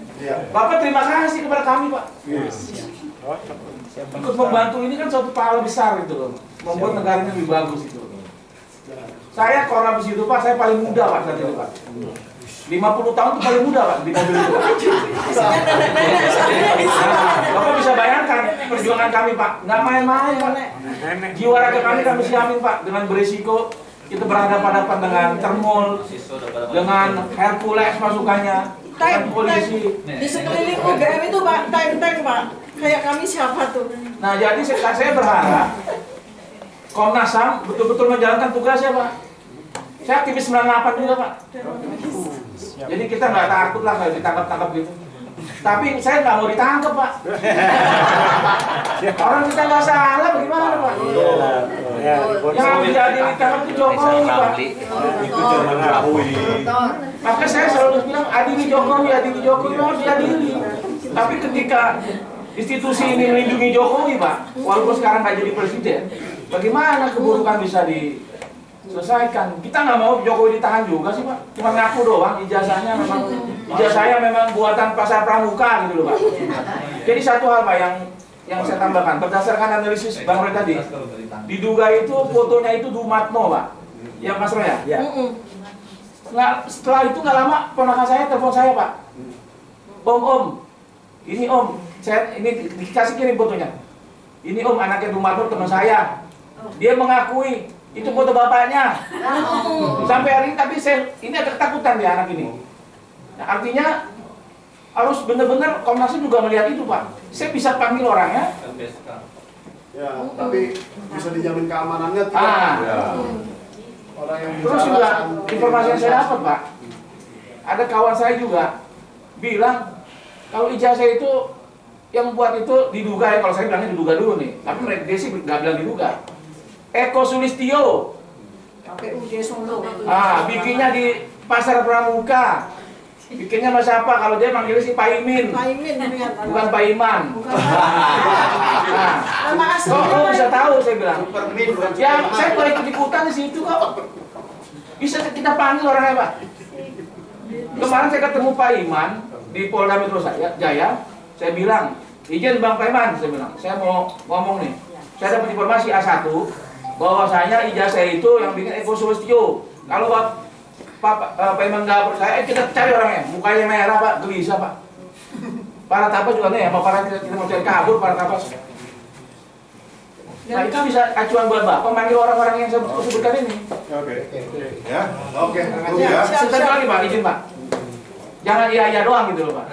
Speaker 7: Bapak terima kasih kepada kami, Pak. Ikut membantu ini kan suatu pahala besar gitu loh, membuat negara ini lebih bagus itu. Saya korlap di situ, Pak, saya paling muda, Pak, saat itu, Pak. 50 tahun itu paling muda, Pak, di mobil itu. Bapak bisa bayangkan perjuangan kami, Pak, nggak main-main, Pak. Jiwa raga kami siapin, Pak, dengan berisiko kita berhadapan-hadapan dengan termol, dengan Hercules pasukannya, dengan polisi.
Speaker 2: Di sekeliling UGM itu, Pak, tank-tank, Pak. Kayak kami siapa tuh?
Speaker 7: Nah, jadi saya berharap Komnas HAM betul-betul menjalankan tugasnya, Pak. Saya aktivis 98 juga, Pak. Jadi kita nggak takut lah kalau ditangkap-tangkap gitu. Tapi saya nggak mau ditangkap, Pak. Orang kita nggak salah, bagaimana, Pak? Yang harus ditangkap itu Jokowi, Pak.
Speaker 3: Itu zaman Jokowi.
Speaker 7: Maka saya selalu bilang adili Jokowi harus diadili. Tapi ketika institusi ini melindungi Jokowi, Pak, walaupun sekarang nggak jadi presiden, bagaimana keburukan bisa diselesaikan? Kita nggak mau Jokowi ditahan juga sih, Pak. Cuma ngaku doang, ijazahnya memang buatan pasar pramuka gitu loh, Pak. Jadi satu hal, Pak, yang saya tambahkan, berdasarkan analisis Bang Roy tadi, diduga itu fotonya itu Dumatmo, Pak. Ya, Mas Roy ya? Setelah itu nggak lama, ponakan saya telepon saya, Pak. Om, ini Om, ini dikasih kirim fotonya. Ini Om, anaknya Dumatmo, teman saya. Dia mengakui itu foto bapaknya. Sampai hari ini, tapi ini agak ketakutan dia anak ini. Nah, artinya harus benar-benar Komnas HAM juga melihat itu, Pak. Saya bisa panggil orangnya.
Speaker 8: Ya, tapi bisa dijamin keamanannya tidak. Orang yang
Speaker 7: terus juga informasi yang saya dapat, Pak, ada kawan saya juga bilang kalau ijazah itu yang buat itu diduga ya, kalau saya bilangnya diduga dulu nih, tapi mereka dia sih nggak bilang diduga. Eko Sulistyo,
Speaker 2: KPUD Solo.
Speaker 7: bikinnya di Pasar Pramuka. Bikinnya sama siapa? Kalau dia manggilnya si Pak Imin.
Speaker 2: Pak Imin,
Speaker 7: bukan Pak Iman.
Speaker 2: Nama aslinya.
Speaker 7: Kok bisa tahu, saya bilang. Ya, saya boleh ikut-ikutan di situ kok. Bisa kita panggil orangnya, Pak. Kemarin saya ketemu Pak Iman, di Polda Metro Jaya, saya bilang, izin Bang Paiman, saya bilang, saya mau ngomong nih. Saya dapat informasi A1 bahwasanya ijazah itu yang bikin Eko Sulistyo. Kalau Pak Paiman nggak percaya, kita cari orangnya. Mukanya merah Pak, gelisah Pak. Para tapas juga nih, para kita mau cari kabur para tapas. Nah itu bisa acuan buat Bapak memanggil orang-orang yang saya sebutkan ini.
Speaker 1: Oke. Ya.
Speaker 3: Oke.
Speaker 1: Ya.
Speaker 7: Sebentar lagi Pak, izin Pak. Jangan iya doang gitu loh Pak.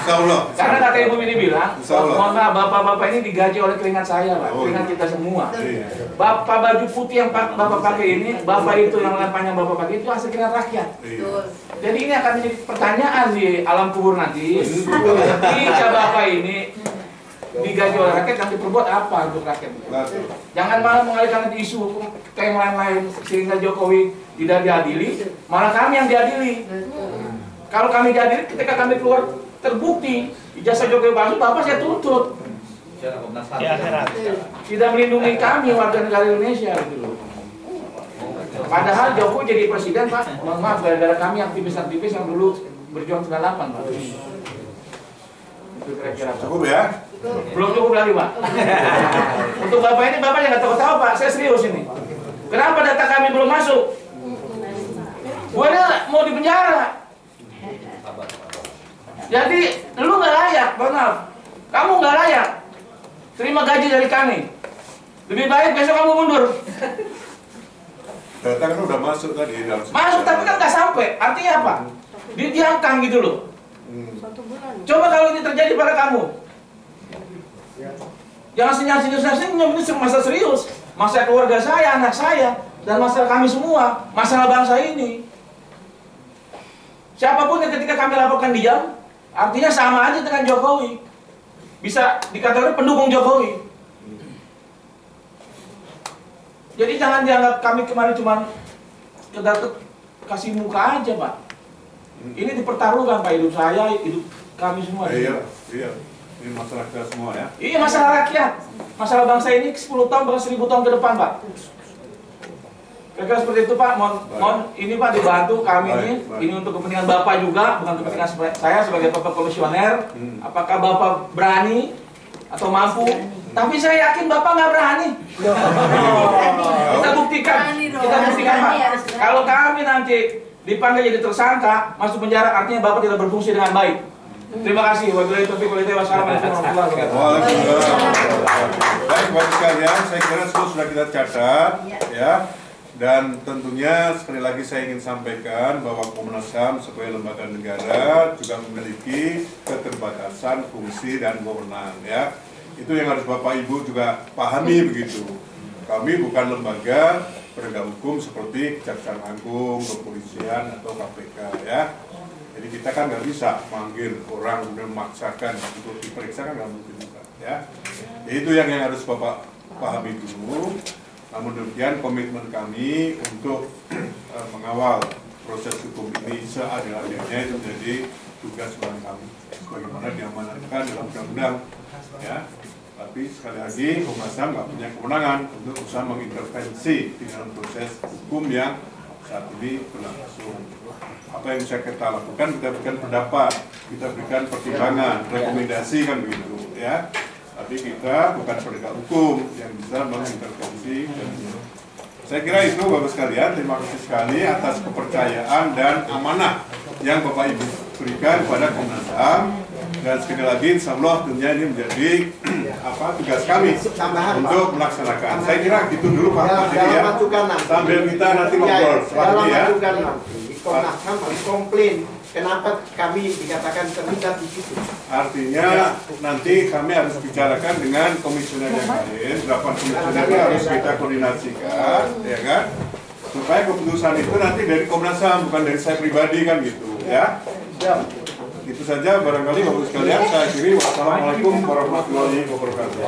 Speaker 1: Insya Allah.
Speaker 7: Karena kata Ibu ini bilang, mohon maaf bapak-bapak ini digaji oleh keringat saya Pak, keringat kita semua. Bapak baju putih yang Bapak pakai ini, Bapak itu yang lengan panjang Bapak pakai itu hasil keringat rakyat. Jadi ini akan menjadi pertanyaan di alam kubur nanti. Jika Bapak ini digaji oleh rakyat, nanti berbuat apa untuk rakyat? Jangan malah mengalihkan isu hukum kayak yang lain-lain sehingga Jokowi tidak diadili, malah kami yang diadili. Kalau kami diadili, ketika kami keluar terbukti ijazah Jokowi palsu, Bapak saya tuntut. Tidak melindungi kami warga negara Indonesia gitu loh. Padahal Jokowi jadi presiden Pak, mohon maaf gara-gara kami aktivis-aktivis yang dulu berjuang 98 Pak. Itu kira-kira Pak.
Speaker 1: Cukup ya?
Speaker 7: Belum cukup lagi Pak. Untuk Bapak ini, Bapak jangan tahu-tahu Pak, saya serius ini. Kenapa data kami belum masuk? Gue mau di penjara. Jadi lu nggak layak, maaf. Kamu nggak layak terima gaji dari kami. Lebih baik besok kamu mundur.
Speaker 1: Data kan udah masuk tadi dalam.
Speaker 7: Masuk tapi kan nggak sampai. Artinya apa? Didiamkan gitu loh. Coba kalau ini terjadi pada kamu. Jangan senyum-senyum, ini masalah serius. Masalah keluarga saya, anak saya, dan masalah kami semua. Masalah bangsa ini. Siapapun yang ketika kami laporkan diam, artinya sama aja dengan Jokowi. Bisa dikatakan pendukung Jokowi. Jadi jangan dianggap kami kemarin cuma sekedar kasih muka aja Pak. Ini dipertaruhkan Pak, hidup saya, hidup kami semua.
Speaker 1: Iya. Ini masalah kita semua ya.
Speaker 7: Iya masalah rakyat. Masalah bangsa ini 10 tahun bahkan 1000 tahun ke depan Pak. Kira-kira seperti itu Pak. Mohon ini Pak dibantu kami ini untuk kepentingan Bapak juga, bukan kepentingan saya sebagai Bapak komisioner. Apakah Bapak berani atau mampu? Tapi saya yakin Bapak nggak berani. Kita buktikan Pak. Kalau kami nanti dipanggil jadi tersangka, masuk penjara, artinya Bapak tidak berfungsi dengan baik. Terima kasih. Wabillahi taufiq wal hidayah. Wassalamualaikum warahmatullahi wabarakatuh.
Speaker 1: Waalaikumsalam. Baik, Bapak sekalian, saya kira semua sudah kita catat ya. Dan tentunya sekali lagi saya ingin sampaikan bahwa Komnas HAM sebagai lembaga negara juga memiliki keterbatasan fungsi dan wewenang ya. Itu yang harus Bapak Ibu juga pahami begitu. Kami bukan lembaga penegak hukum seperti Kejaksaan Agung, Kepolisian atau KPK ya. Jadi kita kan nggak bisa manggil orang kemudian memaksakan untuk diperiksa, kan nggak mungkin juga ya. Itu yang harus Bapak pahami dulu. Namun demikian komitmen kami untuk mengawal proses hukum ini seadil-adilnya itu menjadi tugas kami, sebagaimana diamanatkan dalam undang-undang ya. Tapi sekali lagi Komnas HAM nggak punya kewenangan untuk usaha mengintervensi di dalam proses hukum yang saat ini berlangsung. Apa yang bisa kita lakukan, kita berikan pendapat, kita berikan pertimbangan, rekomendasi kan begitu ya. Tapi kita bukan penegak hukum yang bisa mengintervensi. Saya kira itu Bapak sekalian, terima kasih sekali atas kepercayaan dan amanah yang Bapak Ibu berikan kepada Komnas HAM. Dan sekali lagi insya Allah tentunya ini menjadi tugas kami untuk melaksanakan. Saya kira gitu dulu Pak ya. Sambil kita nanti ngobrol
Speaker 5: dalam
Speaker 1: ya.
Speaker 5: Komnas HAM harus komplain kenapa kami dikatakan terlibat di situ.
Speaker 1: Artinya nanti kami harus bicarakan dengan komisioner yang lain, 8 komisioner itu harus kita koordinasikan, ya kan? Supaya keputusan itu nanti dari Komnas HAM, bukan dari saya pribadi kan gitu, ya? Itu saja barangkali Bapak sekalian, saya akhiri. Wassalamualaikum warahmatullahi wabarakatuh.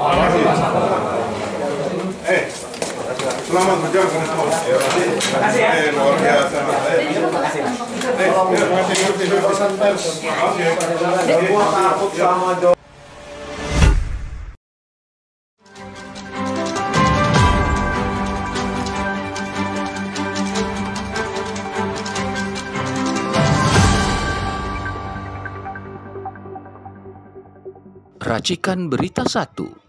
Speaker 1: Selamat berjalan ke semua. Terima kasih ya. Luar biasa. Terima kasih.
Speaker 4: Racikan Berita 1.